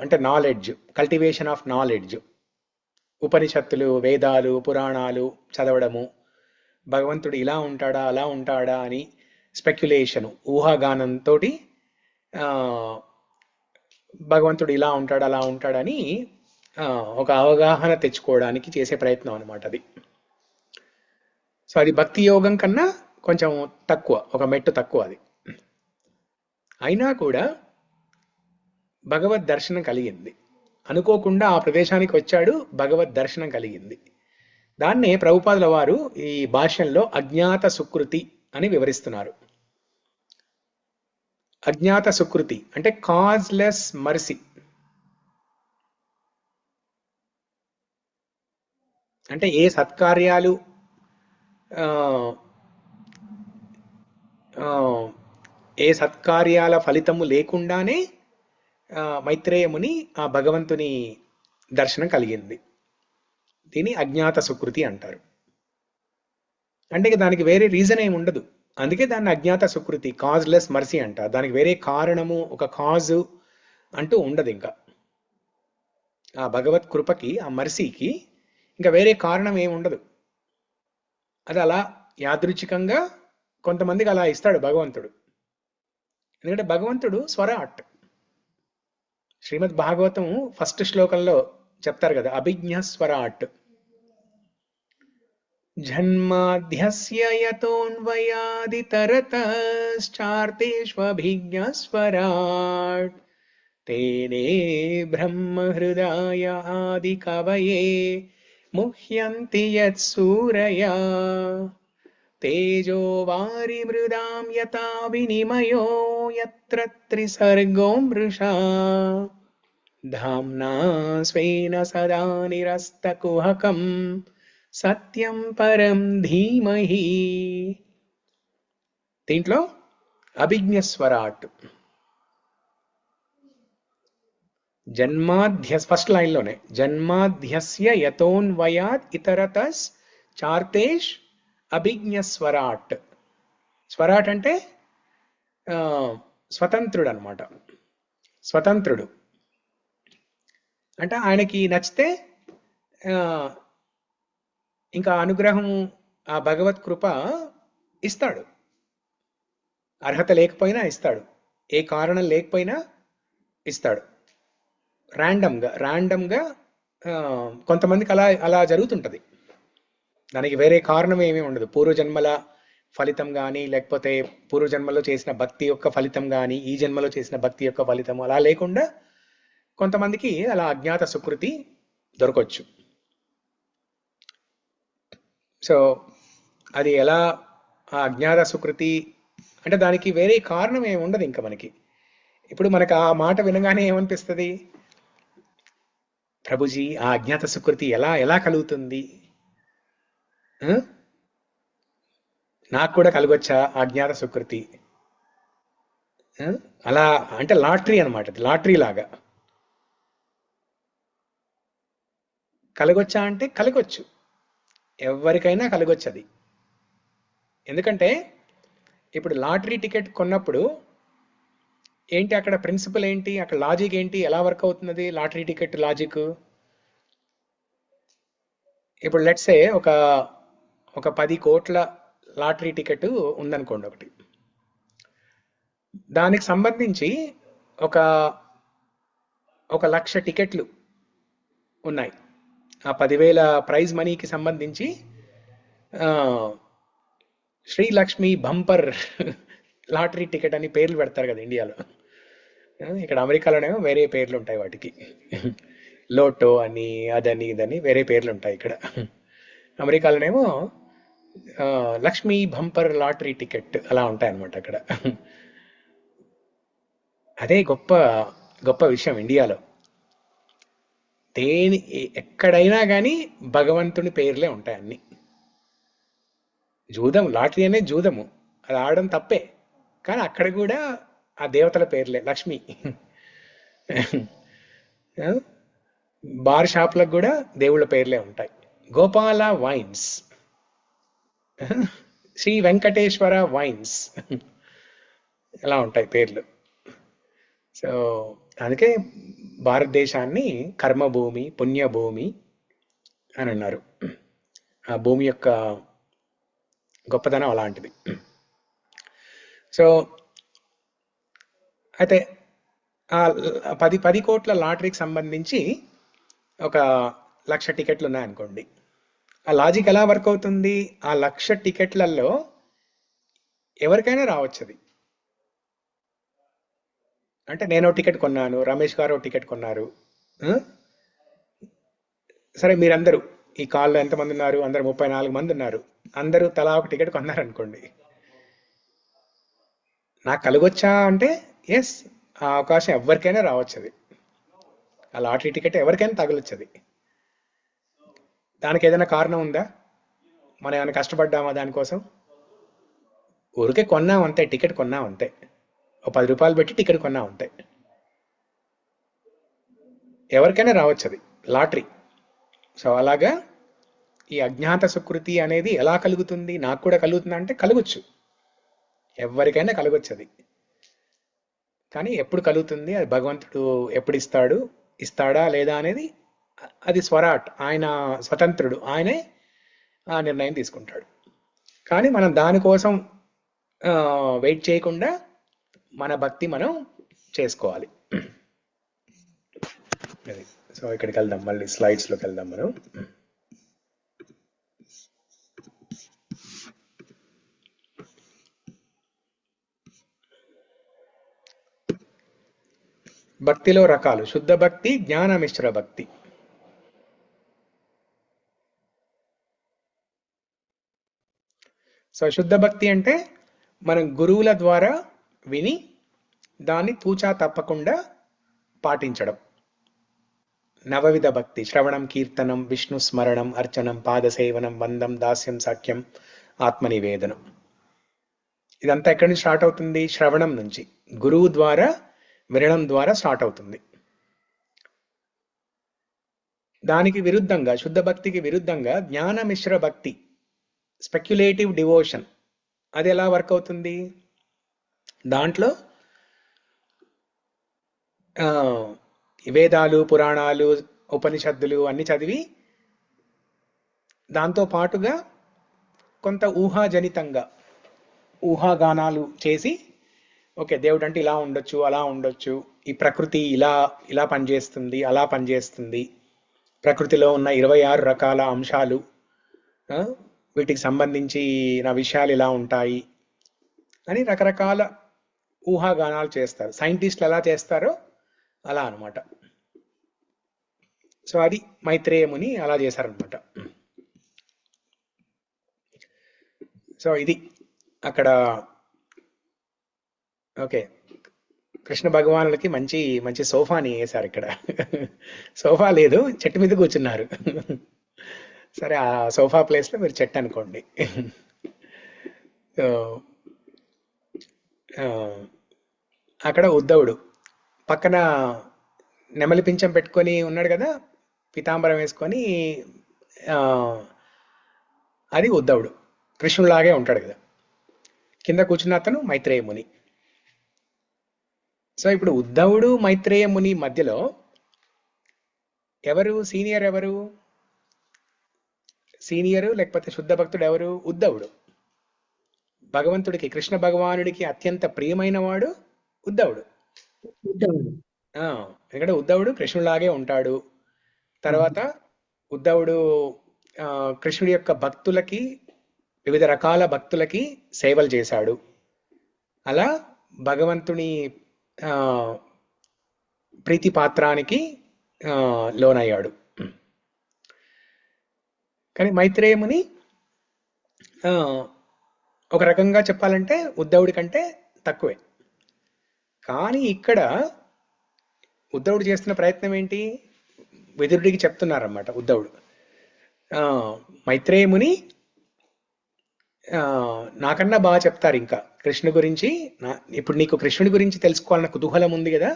అంటే నాలెడ్జ్, కల్టివేషన్ ఆఫ్ నాలెడ్జ్. ఉపనిషత్తులు, వేదాలు, పురాణాలు చదవడము, భగవంతుడు ఇలా ఉంటాడా అలా ఉంటాడా అని స్పెక్యులేషను, ఊహాగానంతో భగవంతుడు ఇలా ఉంటాడు అలా ఉంటాడని ఒక అవగాహన తెచ్చుకోవడానికి చేసే ప్రయత్నం అనమాట అది. సో అది భక్తి యోగం కన్నా కొంచెం తక్కువ, ఒక మెట్టు తక్కువ అది. అయినా కూడా భగవద్ దర్శనం కలిగింది. అనుకోకుండా ఆ ప్రదేశానికి వచ్చాడు, భగవద్ దర్శనం కలిగింది. దాన్నే ప్రభుపాదుల వారు ఈ భాష్యంలో అజ్ఞాత సుకృతి అని వివరిస్తున్నారు. అజ్ఞాత సుకృతి అంటే కాజ్లెస్ మర్సీ. అంటే ఏ సత్కార్యాలు ఏ సత్కార్యాల ఫలితము లేకుండానే మైత్రేయముని ఆ భగవంతుని దర్శనం కలిగింది. దీన్ని అజ్ఞాత సుకృతి అంటారు. అంటే దానికి వేరే రీజన్ ఏమి ఉండదు, అందుకే దాన్ని అజ్ఞాత సుకృతి, కాజ్లెస్ మర్సీ అంటారు. దానికి వేరే కారణము, ఒక కాజు అంటూ ఉండదు. ఇంకా ఆ భగవత్ కృపకి, ఆ మర్సీకి ఇంకా వేరే కారణం ఏమి ఉండదు. అది అలా యాదృచ్ఛికంగా కొంతమందికి అలా ఇస్తాడు భగవంతుడు. ఎందుకంటే భగవంతుడు స్వరాట్. శ్రీమద్ భాగవతం ఫస్ట్ శ్లోకంలో చెప్తారు కదా, అభిజ్ఞ స్వరాట్. జన్మాద్యస్య యతోన్వయాదితరతశ్చార్తేష్వభిజ్ఞ స్వరాట్ తేనే బ్రహ్మ హృదయ ఆది కవయే ముహ్యంతి యత్సూరయా తేజో వారి మృదాం యథా వినిమయో యత్ర త్రిసర్గో మృషా ధామ్నా స్వేన సదా నిరస్తకుహకం సత్యం పరం ధీమహి. దీంట్లో అభిజ్ఞ స్వరాట్ ఫస్ట్ లైన్లోనే జన్మాధ్యస్య యతోన్వయాత్ ఇతరతస్ చార్తేష్ అభిజ్ఞ స్వరాట్. స్వరాట్ అంటే స్వతంత్రుడు అనమాట. స్వతంత్రుడు అంటే ఆయనకి నచ్చితే ఇంకా అనుగ్రహం, ఆ భగవత్ కృప ఇస్తాడు. అర్హత లేకపోయినా ఇస్తాడు, ఏ కారణం లేకపోయినా ఇస్తాడు. ర్యాండమ్గా కొంతమందికి అలా జరుగుతుంటది. దానికి వేరే కారణం ఏమీ ఉండదు. పూర్వజన్మల ఫలితం కానీ, లేకపోతే పూర్వజన్మలో చేసిన భక్తి యొక్క ఫలితం కానీ, ఈ జన్మలో చేసిన భక్తి యొక్క ఫలితం అలా లేకుండా కొంతమందికి అలా అజ్ఞాత సుకృతి దొరకొచ్చు. సో అది ఎలా ఆ అజ్ఞాత సుకృతి అంటే దానికి వేరే కారణం ఏమి ఉండదు ఇంకా మనకి. ఇప్పుడు మనకు ఆ మాట వినగానే ఏమనిపిస్తుంది? ప్రభుజీ, ఆ అజ్ఞాత సుకృతి ఎలా కలుగుతుంది? నాకు కూడా కలగొచ్చా అజ్ఞాత సుకృతి? అలా అంటే లాటరీ అనమాట, లాటరీ లాగా. కలగొచ్చా అంటే కలగొచ్చు, ఎవరికైనా కలగొచ్చు అది. ఎందుకంటే ఇప్పుడు లాటరీ టికెట్ కొన్నప్పుడు ఏంటి అక్కడ ప్రిన్సిపల్ ఏంటి, అక్కడ లాజిక్ ఏంటి, ఎలా వర్క్ అవుతున్నది లాటరీ టికెట్ లాజిక్? ఇప్పుడు లెట్సే ఒక 10 కోట్ల లాటరీ టికెట్ ఉందనుకోండి ఒకటి. దానికి సంబంధించి ఒక 1,00,000 టికెట్లు ఉన్నాయి. ఆ 10,000 ప్రైజ్ మనీకి సంబంధించి శ్రీలక్ష్మి బంపర్ లాటరీ టికెట్ అని పేర్లు పెడతారు కదా ఇండియాలో. ఇక్కడ అమెరికాలోనేమో వేరే పేర్లు ఉంటాయి వాటికి. లోటో అని, అదని, ఇదని వేరే పేర్లు ఉంటాయి. ఇక్కడ అమెరికాలోనేమో లక్ష్మీ బంపర్ లాటరీ టికెట్ అలా ఉంటాయి అన్నమాట అక్కడ. అదే గొప్ప గొప్ప విషయం ఇండియాలో. ఎక్కడైనా కానీ భగవంతుని పేర్లే ఉంటాయి అన్ని. జూదం, లాటరీ అనేది జూదము, అది ఆడడం తప్పే, కానీ అక్కడ కూడా ఆ దేవతల పేర్లే, లక్ష్మి. బార్ షాప్లకు కూడా దేవుళ్ళ పేర్లే ఉంటాయి. గోపాల వైన్స్, శ్రీ వెంకటేశ్వర వైన్స్, ఇలా ఉంటాయి పేర్లు. సో అందుకే భారతదేశాన్ని కర్మభూమి, పుణ్యభూమి అని అన్నారు. ఆ భూమి యొక్క గొప్పతనం అలాంటిది. సో అయితే ఆ 10 కోట్ల లాటరీకి సంబంధించి 1,00,000 టికెట్లు ఉన్నాయనుకోండి. ఆ లాజిక్ ఎలా వర్క్ అవుతుంది? ఆ 1,00,000 టికెట్లలో ఎవరికైనా రావచ్చు అది. అంటే నేను టికెట్ కొన్నాను, రమేష్ గారు టికెట్ కొన్నారు. సరే, మీరందరూ ఈ కాల్లో ఎంతమంది ఉన్నారు? అందరు 34 మంది ఉన్నారు. అందరూ తలా ఒక టికెట్ కొన్నారనుకోండి. నాకు కలగొచ్చా అంటే ఎస్, ఆ అవకాశం ఎవరికైనా రావచ్చు. అది ఆ లాటరీ టికెట్ ఎవరికైనా తగలొచ్చు. అది దానికి ఏదైనా కారణం ఉందా? మనం ఏమైనా కష్టపడ్డామా దానికోసం? ఊరికే కొన్నాం అంతే, టికెట్ కొన్నాం అంతే. ఒక 10 రూపాయలు పెట్టి టికెట్ కొన్నాం అంతే. ఎవరికైనా రావచ్చు అది లాటరీ. సో అలాగా ఈ అజ్ఞాత సుకృతి అనేది ఎలా కలుగుతుంది? నాకు కూడా కలుగుతుంది అంటే కలగొచ్చు, ఎవరికైనా కలగొచ్చు అది. కానీ ఎప్పుడు కలుగుతుంది, అది భగవంతుడు ఎప్పుడు ఇస్తాడా లేదా అనేది అది స్వరాట్, ఆయన స్వతంత్రుడు, ఆయనే ఆ నిర్ణయం తీసుకుంటాడు. కానీ మనం దానికోసం వెయిట్ చేయకుండా మన భక్తి మనం చేసుకోవాలి. అది. సో ఇక్కడికి వెళ్దాం, మళ్ళీ స్లైడ్స్లోకి వెళ్దాం మనం. భక్తిలో రకాలు: శుద్ధ భక్తి, జ్ఞాన మిశ్ర భక్తి. సో శుద్ధ భక్తి అంటే మనం గురువుల ద్వారా విని దాన్ని తూచా తప్పకుండా పాటించడం. నవవిధ భక్తి: శ్రవణం, కీర్తనం, విష్ణు స్మరణం, అర్చనం, పాదసేవనం, వందం, దాస్యం, సాఖ్యం, ఆత్మనివేదనం. ఇదంతా ఎక్కడి నుంచి స్టార్ట్ అవుతుంది? శ్రవణం నుంచి, గురువు ద్వారా వినడం ద్వారా స్టార్ట్ అవుతుంది. దానికి విరుద్ధంగా, శుద్ధ భక్తికి విరుద్ధంగా జ్ఞాన మిశ్ర భక్తి, స్పెక్యులేటివ్ డివోషన్, అది ఎలా వర్క్ అవుతుంది? దాంట్లో వేదాలు, పురాణాలు, ఉపనిషత్తులు అన్ని చదివి దాంతో పాటుగా కొంత ఊహాజనితంగా ఊహాగానాలు చేసి, ఓకే దేవుడు అంటే ఇలా ఉండొచ్చు, అలా ఉండొచ్చు, ఈ ప్రకృతి ఇలా పనిచేస్తుంది, అలా పనిచేస్తుంది, ప్రకృతిలో ఉన్న 26 రకాల అంశాలు, వీటికి సంబంధించి నా విషయాలు ఇలా ఉంటాయి అని రకరకాల ఊహాగానాలు చేస్తారు. సైంటిస్టులు ఎలా చేస్తారో అలా అనమాట. సో అది మైత్రేయ ముని అలా చేశారనమాట. సో ఇది అక్కడ ఓకే, కృష్ణ భగవానులకి మంచి మంచి సోఫాని వేశారు ఇక్కడ. సోఫా లేదు, చెట్టు మీద కూర్చున్నారు. సరే, ఆ సోఫా ప్లేస్లో మీరు చెట్టు అనుకోండి. అక్కడ ఉద్ధవుడు పక్కన నెమలి పింఛం పెట్టుకొని ఉన్నాడు కదా, పీతాంబరం వేసుకొని, అది ఉద్ధవుడు. కృష్ణులాగే ఉంటాడు కదా. కింద కూర్చున్న అతను మైత్రేయ ముని. సో ఇప్పుడు ఉద్ధవుడు మైత్రేయ ముని మధ్యలో ఎవరు సీనియర్? ఎవరు సీనియరు లేకపోతే శుద్ధ భక్తుడు ఎవరు? ఉద్ధవుడు. భగవంతుడికి, కృష్ణ భగవానుడికి అత్యంత ప్రియమైన వాడు ఉద్ధవుడు. ఉద్ధవుడు. ఎందుకంటే ఉద్ధవుడు కృష్ణులాగే ఉంటాడు. తర్వాత ఉద్ధవుడు కృష్ణుడి యొక్క భక్తులకి, వివిధ రకాల భక్తులకి సేవలు చేశాడు. అలా భగవంతుని ఆ, ప్రీతి పాత్రానికి లోనయ్యాడు. కానీ మైత్రేయముని ఒక రకంగా చెప్పాలంటే ఉద్ధవుడి కంటే తక్కువే. కానీ ఇక్కడ ఉద్ధవుడు చేస్తున్న ప్రయత్నం ఏంటి? విదురుడికి చెప్తున్నారన్నమాట ఉద్ధవుడు, మైత్రేయముని నాకన్నా బాగా చెప్తారు ఇంకా కృష్ణుడి గురించి. ఇప్పుడు నీకు కృష్ణుడి గురించి తెలుసుకోవాలన్న కుతూహలం ఉంది కదా,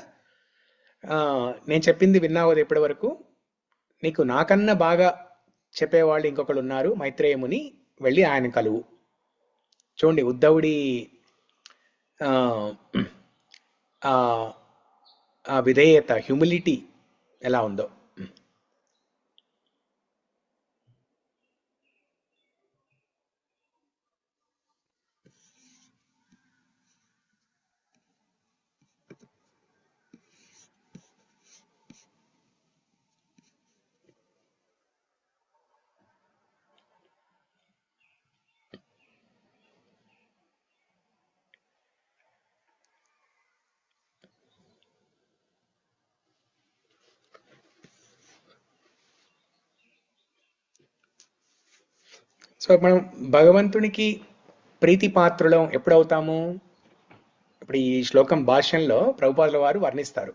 నేను చెప్పింది విన్నావు కదా ఇప్పటి వరకు. నీకు నాకన్నా బాగా చెప్పేవాళ్ళు ఇంకొకళ్ళు ఉన్నారు, మైత్రేయముని, వెళ్ళి ఆయన కలువు. చూడండి ఉద్ధవుడి ఆ విధేయత, హ్యూమిలిటీ ఎలా ఉందో. సో మనం భగవంతునికి ప్రీతి పాత్రులం ఎప్పుడవుతాము? ఇప్పుడు ఈ శ్లోకం భాష్యంలో ప్రభుపాదుల వారు వర్ణిస్తారు.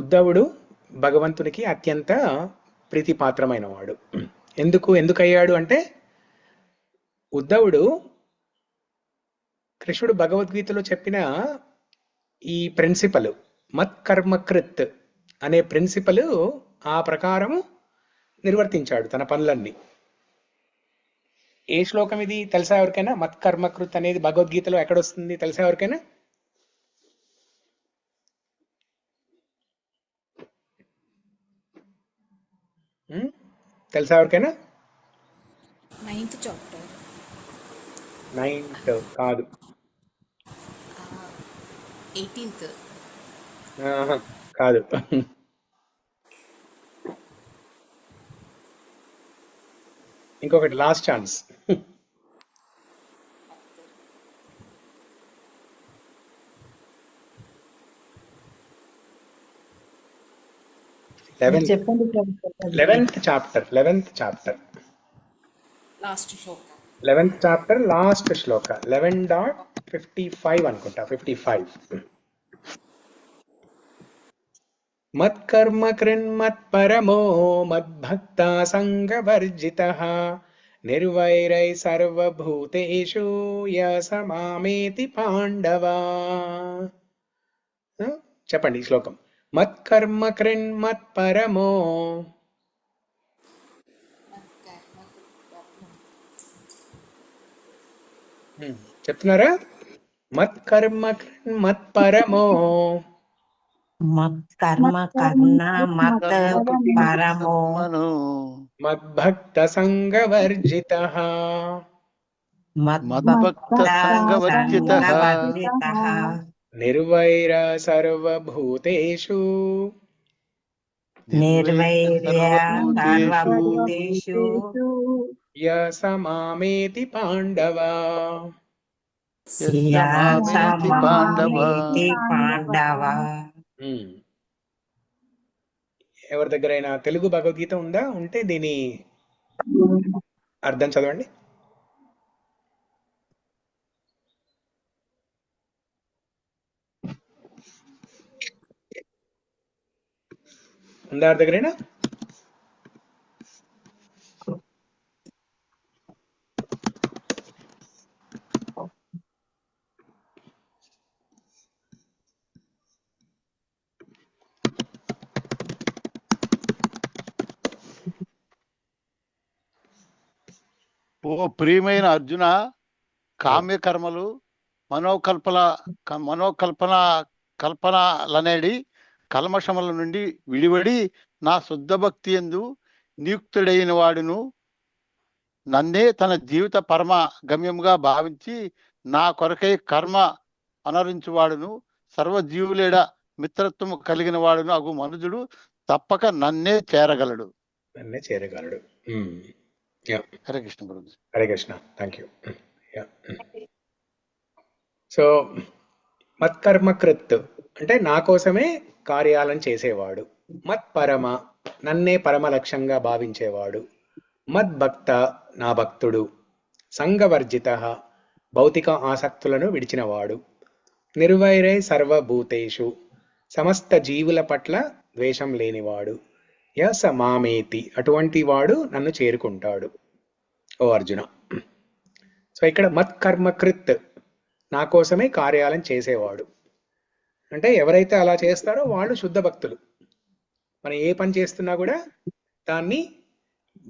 ఉద్ధవుడు భగవంతునికి అత్యంత ప్రీతిపాత్రమైన వాడు. ఎందుకయ్యాడు అంటే, ఉద్ధవుడు కృష్ణుడు భగవద్గీతలో చెప్పిన ఈ ప్రిన్సిపల్ మత్కర్మకృత్ అనే ప్రిన్సిపల్ ఆ ప్రకారం నిర్వర్తించాడు తన పనులన్నీ. ఏ శ్లోకం ఇది తెలుసా ఎవరికైనా? మత్కర్మకృత్ అనేది భగవద్గీతలో ఎక్కడొస్తుంది తెలుసా ఎవరికైనా? తెలుసా ఎవరికైనా? 9th chapter. 9th కాదు, 18th. కాదు. ఇంకొకటి last chance. 11th chapter. Last shloka. 11th chapter last shloka 11.55 అనుకుంటా, 55. మత్కర్మ కృన్మత్పరమో మద్భక్త సంగవర్జితః నిర్వైరై సర్వభూతేషు యసమామేతి పాండవా. చెప్పండి ఈ శ్లోకం. మత్కర్మ కృన్మత్పరమో. చెప్తున్నారా? మత్కర్మ కృన్మత్పరమో. మత్కర్మ కర్ణ మత్ పరమో మద్భక్త సంగవర్జితః మద్భక్త సంగవర్జితః నిర్వైర సర్వభూతేషు నిర్వైర్య సర్వభూతేషు యసమామేతి పాండవా. యసమామేతి పాండవా. ఎవరి దగ్గరైనా తెలుగు భగవద్గీత ఉందా? ఉంటే దీని అర్థం చదవండి. ఉందా ఎవరి దగ్గరైనా? ఓ ప్రియమైన అర్జున, కామ్యకర్మలు కల్పనలనేడి కల్మషముల నుండి విడివడి నా శుద్ధ భక్తి యందు నియుక్తుడైన వాడును, నన్నే తన జీవిత పరమ గమ్యముగా భావించి నా కొరకై కర్మ అనరించువాడును సర్వజీవులేడ మిత్రత్వము కలిగిన వాడును అగు మనుజుడు తప్పక నన్నే చేరగలడు. నన్నే చేరగలడు. Yeah, Hare Krishna Guruji. Hare Krishna. Thank you. Yeah. So మత్కర్మకృత్ అంటే నా కోసమే కార్యాలను చేసేవాడు. మత్పరమ నన్నే పరమ లక్ష్యంగా భావించేవాడు. మద్భక్త నా భక్తుడు. సంగవర్జిత భౌతిక ఆసక్తులను విడిచినవాడు. నిర్వైరై సర్వభూతేషు సమస్త జీవుల పట్ల ద్వేషం లేనివాడు. యస మామేతి అటువంటి వాడు నన్ను చేరుకుంటాడు. ఓ అర్జున. సో ఇక్కడ మత్కర్మకృత్ నా కోసమే కార్యాలను చేసేవాడు అంటే ఎవరైతే అలా చేస్తారో వాళ్ళు శుద్ధ భక్తులు. మనం ఏ పని చేస్తున్నా కూడా దాన్ని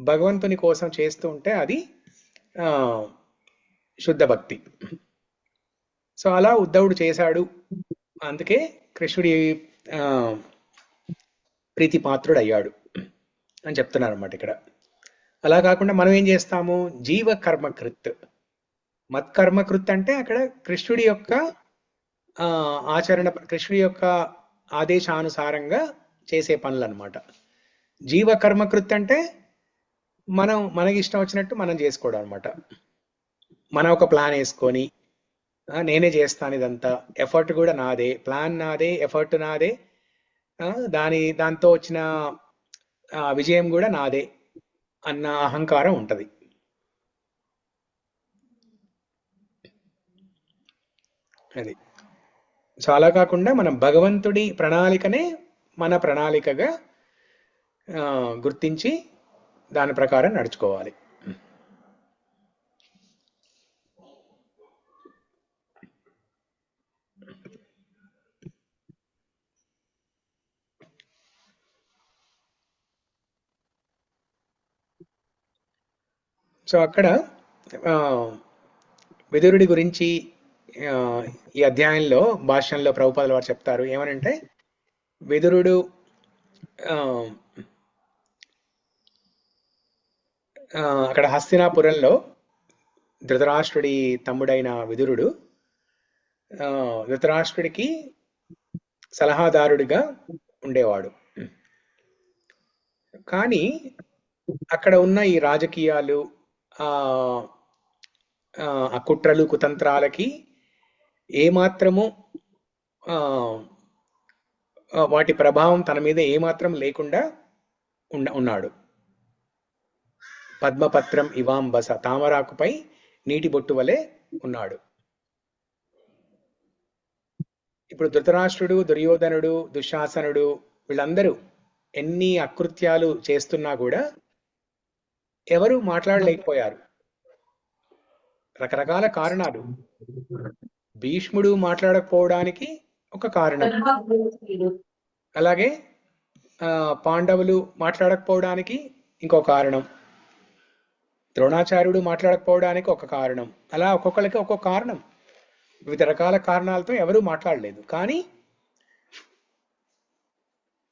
భగవంతుని కోసం చేస్తూ ఉంటే అది శుద్ధ భక్తి. సో అలా ఉద్ధవుడు చేశాడు. అందుకే కృష్ణుడి ప్రీతిపాత్రుడు అయ్యాడు అని చెప్తున్నారు అన్నమాట ఇక్కడ. అలా కాకుండా మనం ఏం చేస్తాము? జీవ కర్మకృత్. మత్కర్మకృత్ అంటే అక్కడ కృష్ణుడి యొక్క ఆచరణ, కృష్ణుడి యొక్క ఆదేశానుసారంగా చేసే పనులు అనమాట. జీవ కర్మకృత్ అంటే మనకి ఇష్టం వచ్చినట్టు మనం చేసుకోవడం అనమాట. మనం ఒక ప్లాన్ వేసుకొని నేనే చేస్తాను ఇదంతా, ఎఫర్ట్ కూడా నాదే, ప్లాన్ నాదే, ఎఫర్ట్ నాదే, దాంతో వచ్చిన విజయం కూడా నాదే అన్న అహంకారం ఉంటది. అది. సో అలా కాకుండా మనం భగవంతుడి ప్రణాళికనే మన ప్రణాళికగా గుర్తించి దాని ప్రకారం నడుచుకోవాలి. సో అక్కడ విదురుడి గురించి ఈ అధ్యాయంలో భాష్యంలో ప్రభుపాదుల వారు చెప్తారు. ఏమనంటే విదురుడు అక్కడ హస్తినాపురంలో ధృతరాష్ట్రుడి తమ్ముడైన విదురుడు ధృతరాష్ట్రుడికి సలహాదారుడిగా ఉండేవాడు. కానీ అక్కడ ఉన్న ఈ రాజకీయాలు, ఆ కుట్రలు కుతంత్రాలకి ఏమాత్రము వాటి ప్రభావం తన మీద ఏమాత్రం లేకుండా ఉన్నాడు. పద్మపత్రం ఇవాంబస, తామరాకుపై నీటి బొట్టు వలె ఉన్నాడు. ఇప్పుడు ధృతరాష్ట్రుడు, దుర్యోధనుడు, దుశ్శాసనుడు వీళ్ళందరూ ఎన్ని అకృత్యాలు చేస్తున్నా కూడా ఎవరు మాట్లాడలేకపోయారు. రకరకాల కారణాలు. భీష్ముడు మాట్లాడకపోవడానికి ఒక కారణం, అలాగే పాండవులు మాట్లాడకపోవడానికి ఇంకో కారణం, ద్రోణాచార్యుడు మాట్లాడకపోవడానికి ఒక కారణం, అలా ఒక్కొక్కరికి ఒక్కొక్క కారణం. వివిధ రకాల కారణాలతో ఎవరూ మాట్లాడలేదు. కానీ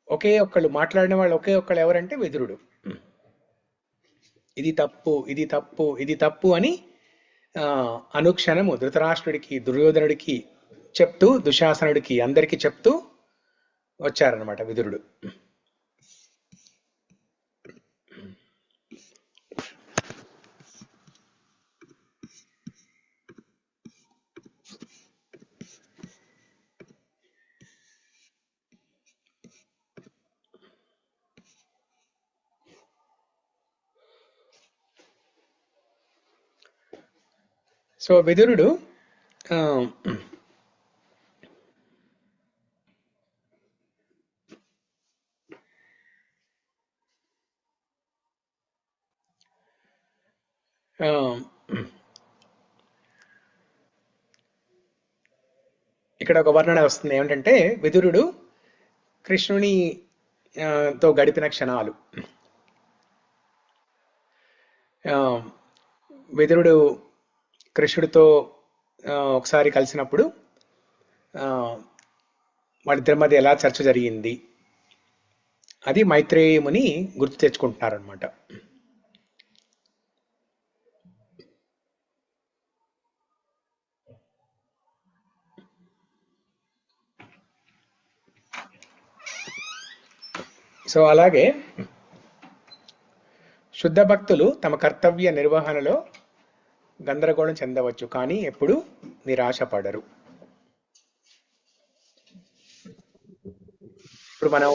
ఒకే ఒక్కళ్ళు మాట్లాడిన వాళ్ళు ఒకే ఒక్కళ్ళు ఎవరంటే విదురుడు. ఇది తప్పు, ఇది తప్పు, ఇది తప్పు అని అనుక్షణము ధృతరాష్ట్రుడికి, దుర్యోధనుడికి చెప్తూ, దుశ్శాసనుడికి అందరికీ చెప్తూ వచ్చారనమాట విదురుడు. సో విదురుడు ఇక్కడ ఒక వర్ణన వస్తుంది. ఏమిటంటే విదురుడు కృష్ణుని తో గడిపిన క్షణాలు. విదురుడు కృష్ణుడితో ఒకసారి కలిసినప్పుడు వాళ్ళిద్దరి మధ్య ఎలా చర్చ జరిగింది అది మైత్రేయముని గుర్తు తెచ్చుకుంటున్నారనమాట. సో అలాగే శుద్ధ భక్తులు తమ కర్తవ్య నిర్వహణలో గందరగోళం చెందవచ్చు, కానీ ఎప్పుడు నిరాశపడరు. ఇప్పుడు మనం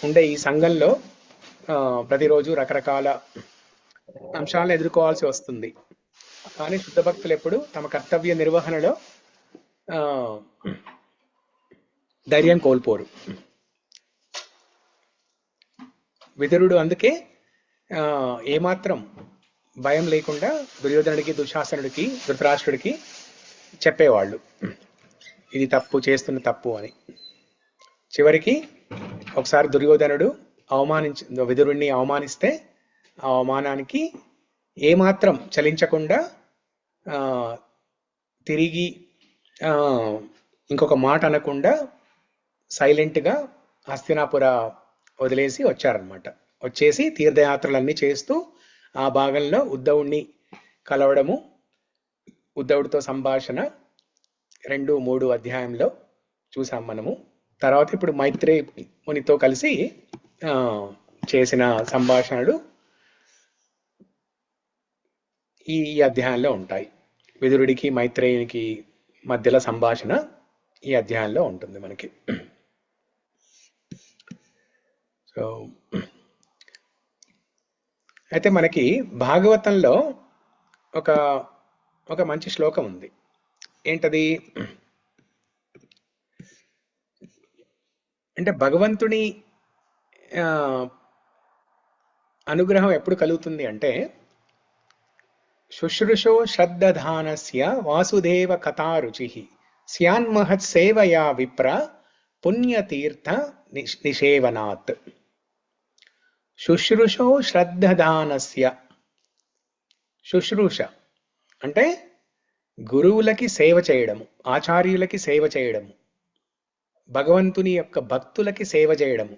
ఉండే ఈ సంఘంలో ప్రతిరోజు రకరకాల అంశాలను ఎదుర్కోవాల్సి వస్తుంది, కానీ శుద్ధ భక్తులు ఎప్పుడు తమ కర్తవ్య నిర్వహణలో ధైర్యం కోల్పోరు. విదురుడు అందుకే ఏమాత్రం భయం లేకుండా దుర్యోధనుడికి, దుశ్శాసనుడికి, ధృతరాష్ట్రుడికి చెప్పేవాళ్ళు ఇది తప్పు, చేస్తున్న తప్పు అని. చివరికి ఒకసారి దుర్యోధనుడు విదురుణ్ణి అవమానిస్తే ఆ అవమానానికి ఏమాత్రం చలించకుండా తిరిగి ఇంకొక మాట అనకుండా సైలెంట్గా హస్తినాపుర వదిలేసి వచ్చారనమాట. వచ్చేసి తీర్థయాత్రలన్నీ చేస్తూ ఆ భాగంలో ఉద్ధవుణ్ణి కలవడము, ఉద్ధవుడితో సంభాషణ 2-3 అధ్యాయంలో చూసాం మనము. తర్వాత ఇప్పుడు మైత్రేయ మునితో కలిసి చేసిన సంభాషణలు ఈ అధ్యాయంలో ఉంటాయి. విదురుడికి మైత్రేయునికి మధ్యలో సంభాషణ ఈ అధ్యాయంలో ఉంటుంది మనకి. సో అయితే మనకి భాగవతంలో ఒక మంచి శ్లోకం ఉంది. ఏంటది అంటే భగవంతుని అనుగ్రహం ఎప్పుడు కలుగుతుంది అంటే శుశ్రూషో శ్రద్ధధానస్య వాసుదేవ కథారుచి స్యాన్మహత్ సేవయా విప్ర పుణ్యతీర్థ నిషేవనాత్. శుశ్రూషో శ్రద్ధదానస్య, శుశ్రూష అంటే గురువులకి సేవ చేయడము, ఆచార్యులకి సేవ చేయడము, భగవంతుని యొక్క భక్తులకి సేవ చేయడము.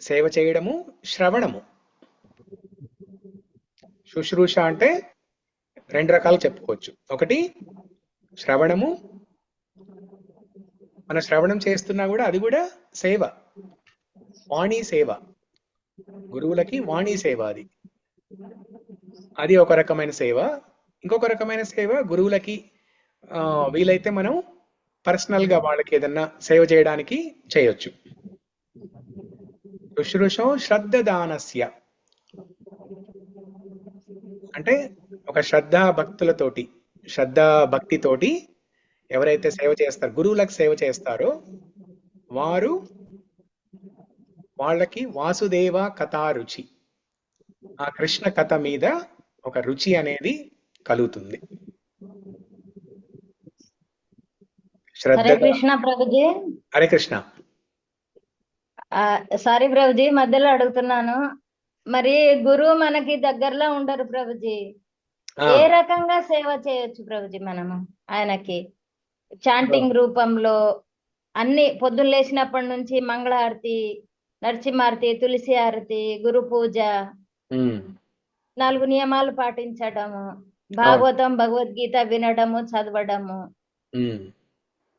సేవ చేయడము, శ్రవణము. శుశ్రూష అంటే 2 రకాలు చెప్పుకోవచ్చు. ఒకటి శ్రవణము, మన శ్రవణం చేస్తున్నా కూడా అది కూడా సేవ, వాణి సేవ, గురువులకి వాణి సేవ. అది ఒక రకమైన సేవ. ఇంకొక రకమైన సేవ గురువులకి వీలైతే మనం పర్సనల్ గా వాళ్ళకి ఏదన్నా సేవ చేయడానికి చేయొచ్చు. శుశ్రూషో శ్రద్ధదానస్య అంటే ఒక శ్రద్ధా భక్తులతోటి, శ్రద్ధా భక్తితోటి ఎవరైతే సేవ చేస్తారో, గురువులకు సేవ చేస్తారో వారు వాళ్ళకి వాసుదేవ కథా రుచి, ఆ కృష్ణ కథ మీద ఒక రుచి అనేది కలుగుతుంది. హరే కృష్ణ ప్రభుజీ. హరే కృష్ణ. సారీ ప్రభుజీ, మధ్యలో అడుగుతున్నాను. మరి గురువు మనకి దగ్గరలో ఉండరు ప్రభుజీ, ఏ రకంగా సేవ చేయొచ్చు ప్రభుజీ మనము ఆయనకి? చాంటింగ్ రూపంలో అన్ని పొద్దున్న లేచినప్పటి నుంచి మంగళహారతి, నరసింహారతి, తులసి హారతి, గురు పూజ, 4 నియమాలు పాటించడము, భాగవతం భగవద్గీత వినడము, చదవడము,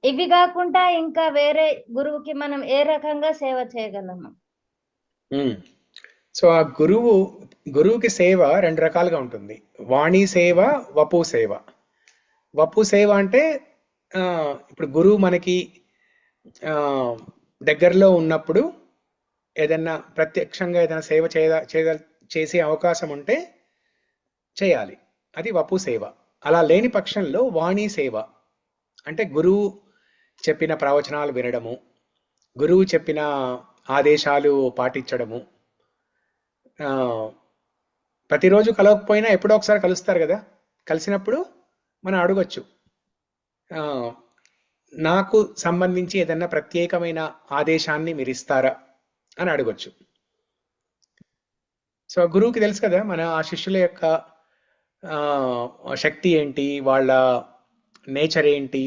ఇవి కాకుండా ఇంకా వేరే గురువుకి మనం ఏ రకంగా సేవ చేయగలము? సో ఆ గురువుకి సేవ 2 రకాలుగా ఉంటుంది. వాణి సేవ, వపు సేవ. వపు సేవ అంటే ఇప్పుడు గురువు మనకి దగ్గరలో ఉన్నప్పుడు ఏదన్నా ప్రత్యక్షంగా ఏదైనా సేవ చేసే అవకాశం ఉంటే చేయాలి, అది వపు సేవ. అలా లేని పక్షంలో వాణి సేవ అంటే గురువు చెప్పిన ప్రవచనాలు వినడము, గురువు చెప్పిన ఆదేశాలు పాటించడము. ప్రతిరోజు కలవకపోయినా ఎప్పుడో ఒకసారి కలుస్తారు కదా, కలిసినప్పుడు మనం అడగొచ్చు, నాకు సంబంధించి ఏదన్నా ప్రత్యేకమైన ఆదేశాన్ని మీరు ఇస్తారా అని అడగొచ్చు. సో గురువుకి తెలుసు కదా మన ఆ శిష్యుల యొక్క శక్తి ఏంటి, వాళ్ళ నేచర్ ఏంటి,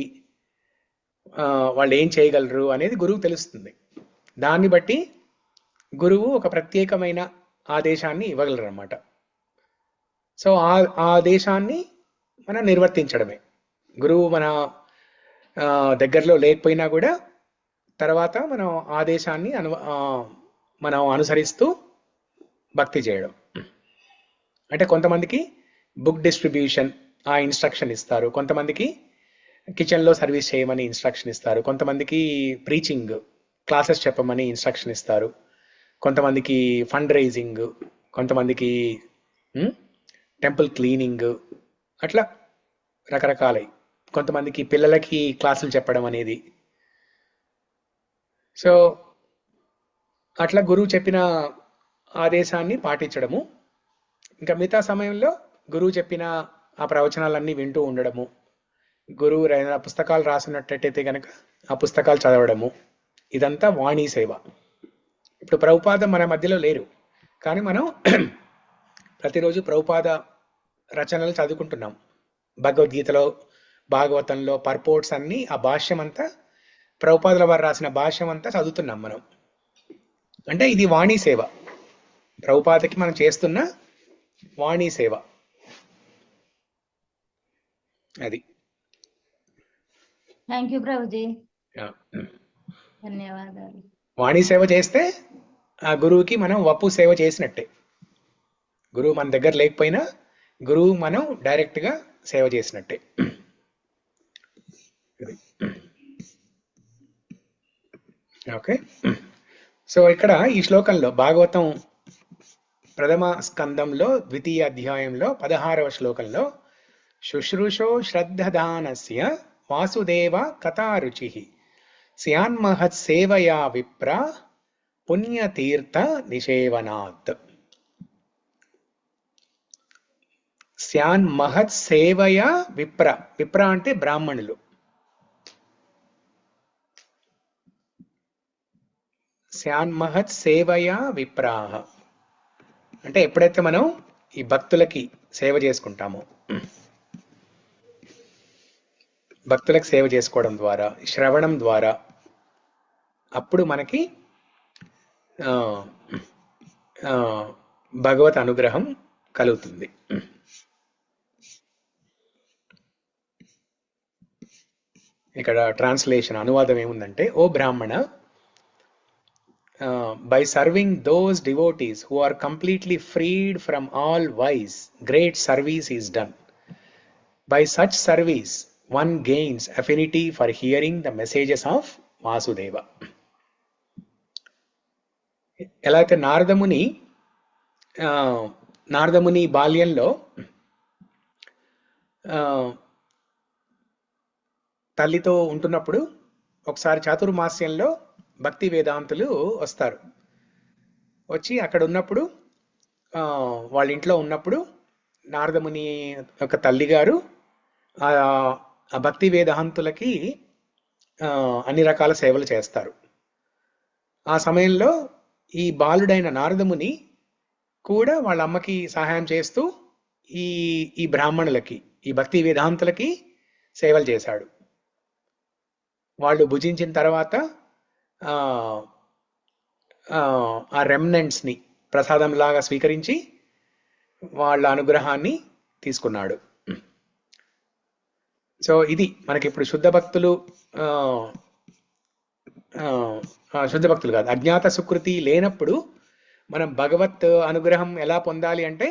వాళ్ళు ఏం చేయగలరు అనేది గురువుకు తెలుస్తుంది. దాన్ని బట్టి గురువు ఒక ప్రత్యేకమైన ఆదేశాన్ని ఇవ్వగలరు అన్నమాట. సో ఆ ఆదేశాన్ని మనం నిర్వర్తించడమే. గురువు మన దగ్గరలో లేకపోయినా కూడా తర్వాత మనం ఆదేశాన్ని మనం అనుసరిస్తూ భక్తి చేయడం. అంటే కొంతమందికి బుక్ డిస్ట్రిబ్యూషన్ ఆ ఇన్స్ట్రక్షన్ ఇస్తారు, కొంతమందికి కిచెన్లో సర్వీస్ చేయమని ఇన్స్ట్రక్షన్ ఇస్తారు, కొంతమందికి ప్రీచింగ్ క్లాసెస్ చెప్పమని ఇన్స్ట్రక్షన్ ఇస్తారు, కొంతమందికి ఫండ్ రైజింగ్, కొంతమందికి టెంపుల్ క్లీనింగ్, అట్లా రకరకాలై, కొంతమందికి పిల్లలకి క్లాసులు చెప్పడం అనేది. సో అట్లా గురువు చెప్పిన ఆదేశాన్ని పాటించడము. ఇంకా మిగతా సమయంలో గురువు చెప్పిన ఆ ప్రవచనాలన్నీ వింటూ ఉండడము, గురువు ఏదైనా పుస్తకాలు రాసినట్టయితే కనుక ఆ పుస్తకాలు చదవడము, ఇదంతా వాణీ సేవ. ఇప్పుడు ప్రభుపాద మన మధ్యలో లేరు, కానీ మనం ప్రతిరోజు ప్రభుపాద రచనలు చదువుకుంటున్నాం. భగవద్గీతలో, భాగవతంలో పర్పోర్ట్స్ అన్నీ ఆ భాష్యం అంతా, ప్రభుపాదుల వారు రాసిన భాష్యం అంతా చదువుతున్నాం మనం. అంటే ఇది వాణీ సేవ, ప్రభుపాదకి మనం చేస్తున్న వాణీ సేవ. అది. థ్యాంక్ యూ ప్రభుజీ, ధన్యవాదాలు. వాణీ సేవ చేస్తే ఆ గురువుకి మనం వప్పు సేవ చేసినట్టే. గురువు మన దగ్గర లేకపోయినా గురువు మనం డైరెక్ట్గా సేవ చేసినట్టే. ఓకే. సో ఇక్కడ ఈ శ్లోకంలో భాగవతం ప్రథమ స్కందంలో ద్వితీయ అధ్యాయంలో 16వ శ్లోకంలో శుశ్రూషో శ్రద్ధదానస్య వాసుదేవ కథారుచి స్యాన్మహత్ సేవయా విప్ర పుణ్యతీర్థ నిషేవనాత్. స్యాన్మహత్ సేవయా విప్ర, విప్ర అంటే బ్రాహ్మణులు. స్యాన్మహత్ సేవయా విప్రాహ అంటే ఎప్పుడైతే మనం ఈ భక్తులకి సేవ చేసుకుంటామో, భక్తులకు సేవ చేసుకోవడం ద్వారా, శ్రవణం ద్వారా, అప్పుడు మనకి భగవత్ అనుగ్రహం కలుగుతుంది. ఇక్కడ ట్రాన్స్లేషన్, అనువాదం ఏముందంటే, ఓ బ్రాహ్మణ, by serving those devotees who are completely freed from all vice, great service is done. By such service, one gains affinity for hearing the messages of Vasudeva. ఎలా అయితే నారదముని బాల్యంలో తల్లితో ఉంటున్నప్పుడు ఒకసారి చాతుర్మాస్యంలో భక్తి వేదాంతులు వస్తారు. వచ్చి అక్కడ ఉన్నప్పుడు, వాళ్ళ ఇంట్లో ఉన్నప్పుడు నారదముని యొక్క తల్లి గారు ఆ భక్తి వేదాంతులకి అన్ని రకాల సేవలు చేస్తారు. ఆ సమయంలో ఈ బాలుడైన నారదముని కూడా వాళ్ళ అమ్మకి సహాయం చేస్తూ ఈ బ్రాహ్మణులకి, ఈ భక్తి వేదాంతులకి సేవలు చేశాడు. వాళ్ళు భుజించిన తర్వాత ఆ రెమ్నెంట్స్ని ప్రసాదంలాగా స్వీకరించి వాళ్ళ అనుగ్రహాన్ని తీసుకున్నాడు. సో ఇది మనకి ఇప్పుడు శుద్ధ భక్తులు కాదు, అజ్ఞాత సుకృతి లేనప్పుడు మనం భగవత్ అనుగ్రహం ఎలా పొందాలి అంటే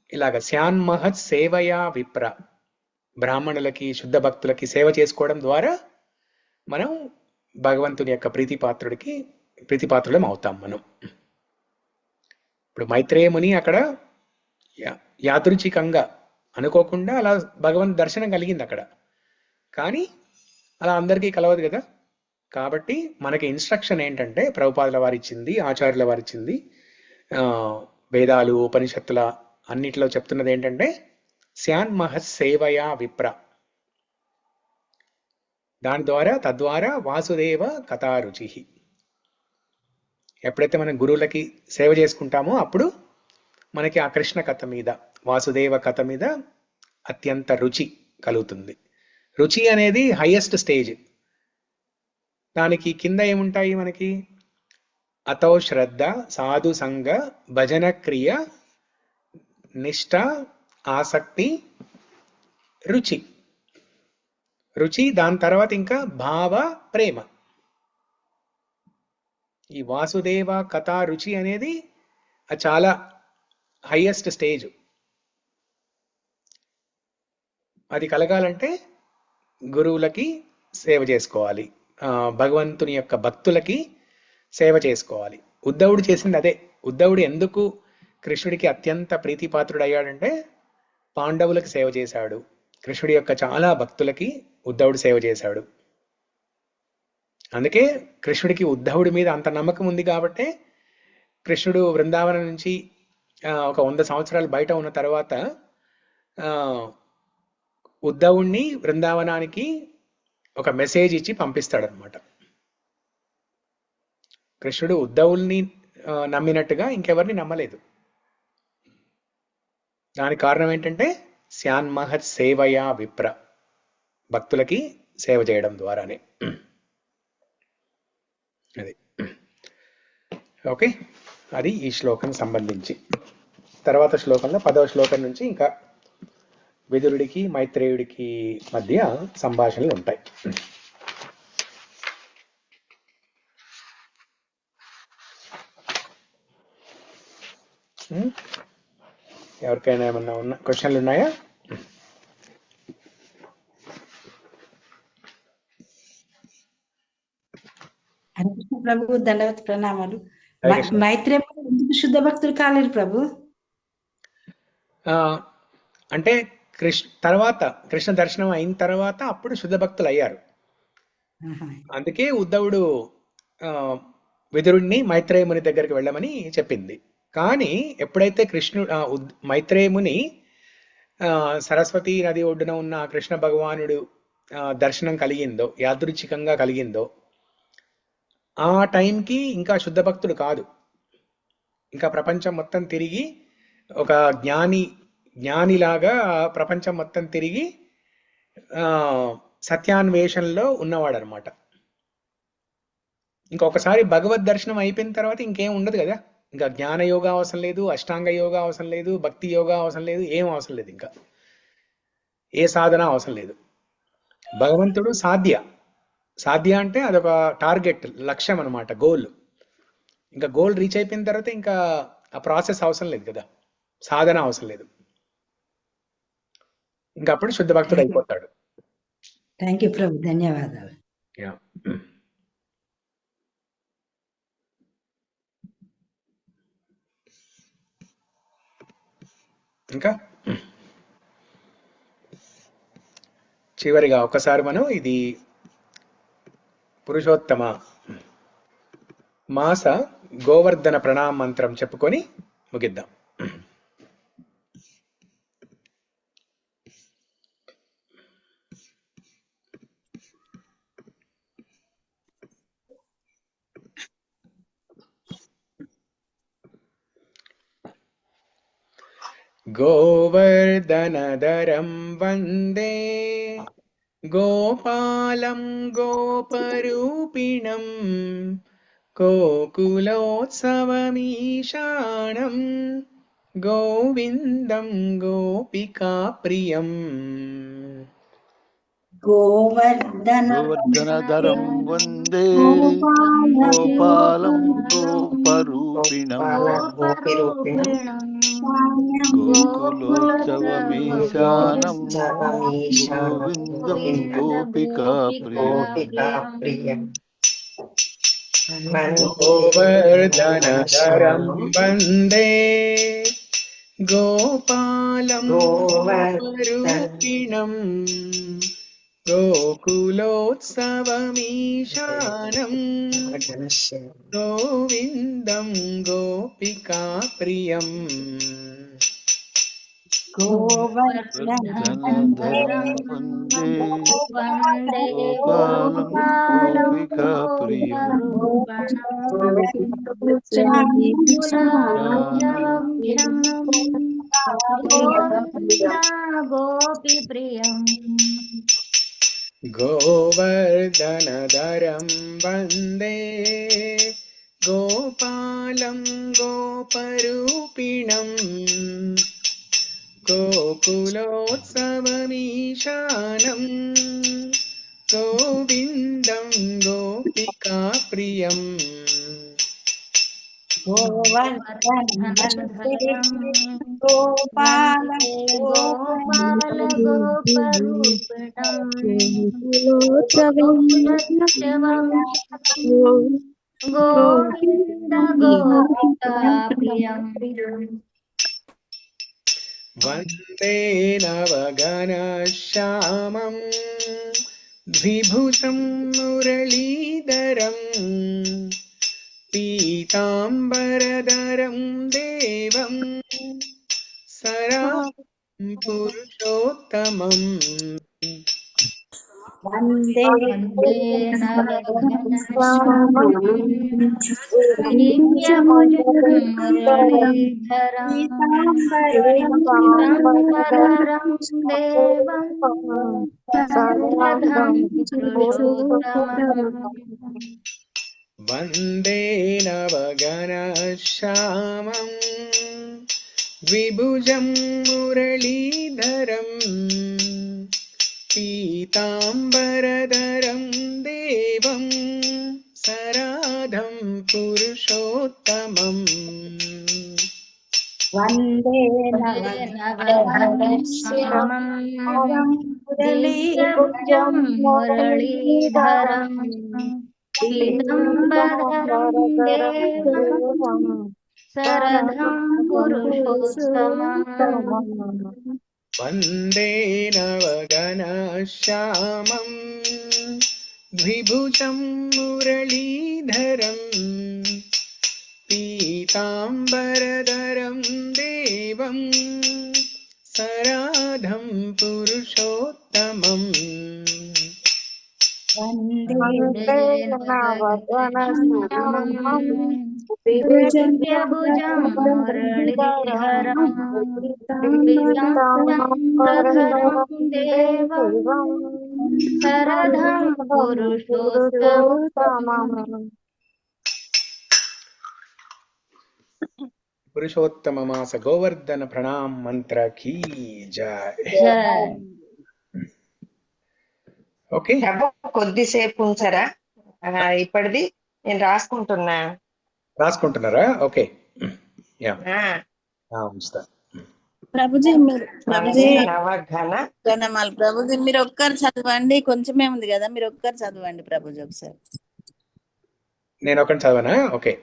ఇలాగ స్యాన్మహత్ సేవయా విప్ర, బ్రాహ్మణులకి, శుద్ధ భక్తులకి సేవ చేసుకోవడం ద్వారా మనం భగవంతుని యొక్క ప్రీతిపాత్రులం అవుతాం మనం. ఇప్పుడు మైత్రేయ ముని అక్కడ యాదృచ్ఛికంగా అనుకోకుండా అలా భగవంతు దర్శనం కలిగింది అక్కడ, కానీ అలా అందరికీ కలవదు కదా. కాబట్టి మనకి ఇన్స్ట్రక్షన్ ఏంటంటే, ప్రభుపాదుల వారిచ్చింది, ఆచార్యుల వారిచ్చింది, వేదాలు, ఉపనిషత్తుల అన్నిటిలో చెప్తున్నది ఏంటంటే, స్యాన్మహత్ సేవయా విప్ర, దాని ద్వారా తద్వారా వాసుదేవ కథారుచి. ఎప్పుడైతే మనం గురువులకి సేవ చేసుకుంటామో అప్పుడు మనకి ఆ కృష్ణ కథ మీద, వాసుదేవ కథ మీద అత్యంత రుచి కలుగుతుంది. రుచి అనేది హైయెస్ట్ స్టేజ్. దానికి కింద ఏముంటాయి మనకి? అతో శ్రద్ధ, సాధు సంగ, భజన క్రియ, నిష్ఠ, ఆసక్తి, రుచి. రుచి, దాని తర్వాత ఇంకా భావ, ప్రేమ. ఈ వాసుదేవ కథా రుచి అనేది చాలా హైయెస్ట్ స్టేజ్. అది కలగాలంటే గురువులకి సేవ చేసుకోవాలి, భగవంతుని యొక్క భక్తులకి సేవ చేసుకోవాలి. ఉద్ధవుడు చేసింది అదే. ఉద్ధవుడు ఎందుకు కృష్ణుడికి అత్యంత ప్రీతిపాత్రుడు అయ్యాడంటే పాండవులకి సేవ చేశాడు. కృష్ణుడి యొక్క చాలా భక్తులకి ఉద్ధవుడు సేవ చేశాడు. అందుకే కృష్ణుడికి ఉద్ధవుడి మీద అంత నమ్మకం ఉంది కాబట్టే కృష్ణుడు బృందావనం నుంచి ఒక 100 సంవత్సరాలు బయట ఉన్న తర్వాత ఉద్ధవుణ్ణి బృందావనానికి ఒక మెసేజ్ ఇచ్చి పంపిస్తాడనమాట. కృష్ణుడు ఉద్ధవుల్ని నమ్మినట్టుగా ఇంకెవరిని నమ్మలేదు. దానికి కారణం ఏంటంటే స్యాన్మహత్ సేవయా విప్ర, భక్తులకి సేవ చేయడం ద్వారానే. అది ఓకే. అది ఈ శ్లోకం సంబంధించి. తర్వాత శ్లోకంలో 10వ శ్లోకం నుంచి ఇంకా విదురుడికి మైత్రేయుడికి మధ్య సంభాషణలు ఉంటాయి. ఎవరికైనా ఏమన్నా క్వశ్చన్లు ఉన్నాయా? హరికృష్ణ ప్రభు, దండవత్ ప్రణామాలు. మైత్రేయుడు ఎందుకు శుద్ధ భక్తులు కాలేరు ప్రభు? అంటే తర్వాత కృష్ణ దర్శనం అయిన తర్వాత అప్పుడు శుద్ధ భక్తులు అయ్యారు. అందుకే ఉద్ధవుడు విదురుణ్ణి మైత్రేయముని దగ్గరికి వెళ్ళమని చెప్పింది. కానీ ఎప్పుడైతే మైత్రేయముని సరస్వతి నది ఒడ్డున ఉన్న కృష్ణ భగవానుడు దర్శనం కలిగిందో, యాదృచ్ఛికంగా కలిగిందో, ఆ టైంకి ఇంకా శుద్ధ భక్తుడు కాదు. ఇంకా ప్రపంచం మొత్తం తిరిగి ఒక జ్ఞానిలాగా ప్రపంచం మొత్తం తిరిగి సత్యాన్వేషణలో ఉన్నవాడు అనమాట. ఇంకొకసారి భగవద్ దర్శనం అయిపోయిన తర్వాత ఇంకేం ఉండదు కదా. ఇంకా జ్ఞాన యోగా అవసరం లేదు, అష్టాంగ యోగా అవసరం లేదు, భక్తి యోగా అవసరం లేదు, ఏం అవసరం లేదు, ఇంకా ఏ సాధన అవసరం లేదు. భగవంతుడు సాధ్య అంటే అదొక టార్గెట్, లక్ష్యం అనమాట, గోల్. ఇంకా గోల్ రీచ్ అయిపోయిన తర్వాత ఇంకా ఆ ప్రాసెస్ అవసరం లేదు కదా, సాధన అవసరం లేదు. ఇంకా అప్పుడు శుద్ధ భక్తుడు అయిపోతాడు. థ్యాంక్ యూ ప్రభు, ధన్యవాదాలు. ఇంకా చివరిగా ఒకసారి మనం ఇది పురుషోత్తమ మాస గోవర్ధన ప్రణామ మంత్రం చెప్పుకొని ముగిద్దాం. గోవర్ధనధరం వందే గోపాలం గోపరూపిణం గోకులోత్సవమీశానం గోవిందం గోపికాప్రియం. గోవర్ధనధరం వందే గోపాలం గోపరూపిణం గోకులోత్సవమీశానం గోవిందం గోపికాప్రియం. గోవర్ధనధరం వందే గోపాలం గోపరూపిణం గోకులోత్సవమీశానం గోవిందం గోపికాప్రియం. గోవర్ధనధరం వందే గోపాలం గోపికాప్రియం గోపిప్రియం. గోవర్ధనధరం వందే గోపాలం గోపరూపిణం గోకులోత్సవమీశానం गोविन्दं गोपिकाप्रियम् गोवर्धननन्दनं वन्दे गोपालगोपरूपिणम् गोकुलस्य गोविन्द गोपिकाप्रियम् वन्दे नवघनश्यामं द्विभुजं मुरलीधरम् पीताम्बरधरं देवं सरां पुरुषोत्तमम् वन्दे नवघनश्यामं दिव्यभुजं मुरलीधरं पीताम्बरधरं देवं शरदं पुरुषोत्तमम् वन्दे नवघनश्यामं द्विभुजं मुरलीधरं पीताम्बरधरं देवं सराधं पुरुषोत्तमम् वन्दे नवघनश्यामं दिव्यभुजं मुरलीधरं पीताम्बरधरं देवं शरदं पुरुषोत्तमम् वन्दे नवघनश्यामं द्विभुजं मुरलीधरं पीताम्बरधरं देवं सराधं पुरुषोत्तमम् वन्दे नवघनश्यामं दिव्यभुजं मुरलीधरं पीताम्बरधरं देवं शरदं पुरुषोत्तमम् पुरुषोत्तम मास गोवर्धन प्रणाम मंत्र की जय. जय. ఓకే కొద్దిసేపు ఉంచారా? ఇప్పటిది నేను రాసుకుంటున్నారా? Okay yeah ఉంచుతా. ప్రభుజీ మీరు ఒక్కరు చదవండి, కొంచెమే ఉంది కదా, మీరు ఒక్కరు చదవండి ప్రభుజీ ఒకసారి. నేను ఒకటి చదవనా? ఓకే.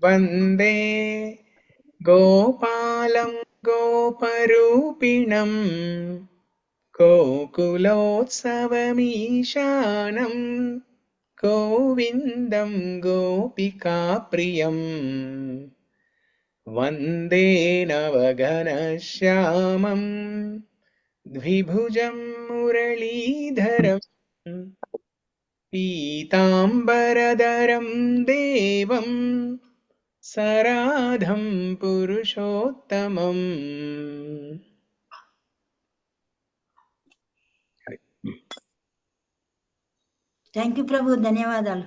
వందే గోపాలం గోపరూపిణం గోకులోత్సవమీశానం గోవిందం గోపికాప్రియం వందే నవఘనశ్యామం ద్విభుజం మురళీధరం పీతాంబరధరం దేవం సరాధం పురుషోత్తమం. థ్యాంక్ యూ ప్రభు, ధన్యవాదాలు.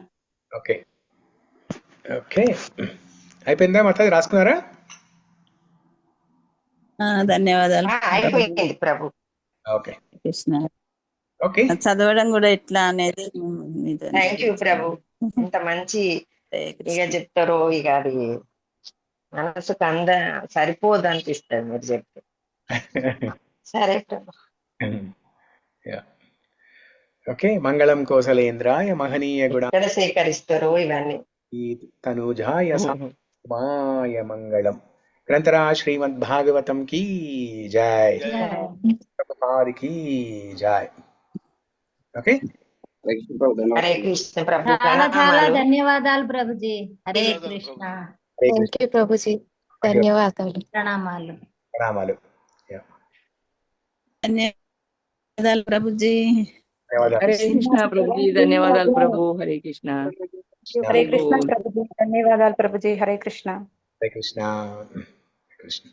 ఓకే ఓకే అయిపోయిందా? మొత్తం రాసుకున్నారా? ధన్యవాదాలు ప్రభు. ఓకే కృష్ణ. ఓకే చదవడం కూడా ఎట్లా అనేది థ్యాంక్ యూ ప్రభు. ఇంత మంచి ఇక చెప్తారో, ఇక అది మనసుకు సరిపోదు అనిపిస్తుంది మీరు చెప్తే. సరే ప్రభు. ఓకే. మంగళం కోసలేంద్రాయ మహనీయ గుణ ఎక్కడ సేకరిస్తారో ఇవన్నీ. తనుజాయ మాయ మంగళం. గ్రంథరా శ్రీమద్ భాగవతం కీ జై. ప్రభుపాద్ కీ జై. ఓకే. హరే కృష్ణ ప్రభు. చాలా చాలా ధన్యవాదాలు ప్రభుజీ. హరే కృష్ణ. థ్యాంక్ యూ ప్రభుజీ, ధన్యవాదాలు. ప్రణామాలు. ప్రణామాలు. ధన్యవాదాలు ప్రభుజీ. హరే కృష్ణ ప్రభుజీ, ధన్యవాదాలు ప్రభు. హరే కృష్ణ. హరే కృష్ణ ప్రభుజీ, ధన్యవాదాలు ప్రభుజీ. హరే కృష్ణ. హరే కృష్ణ. కృష్ణ.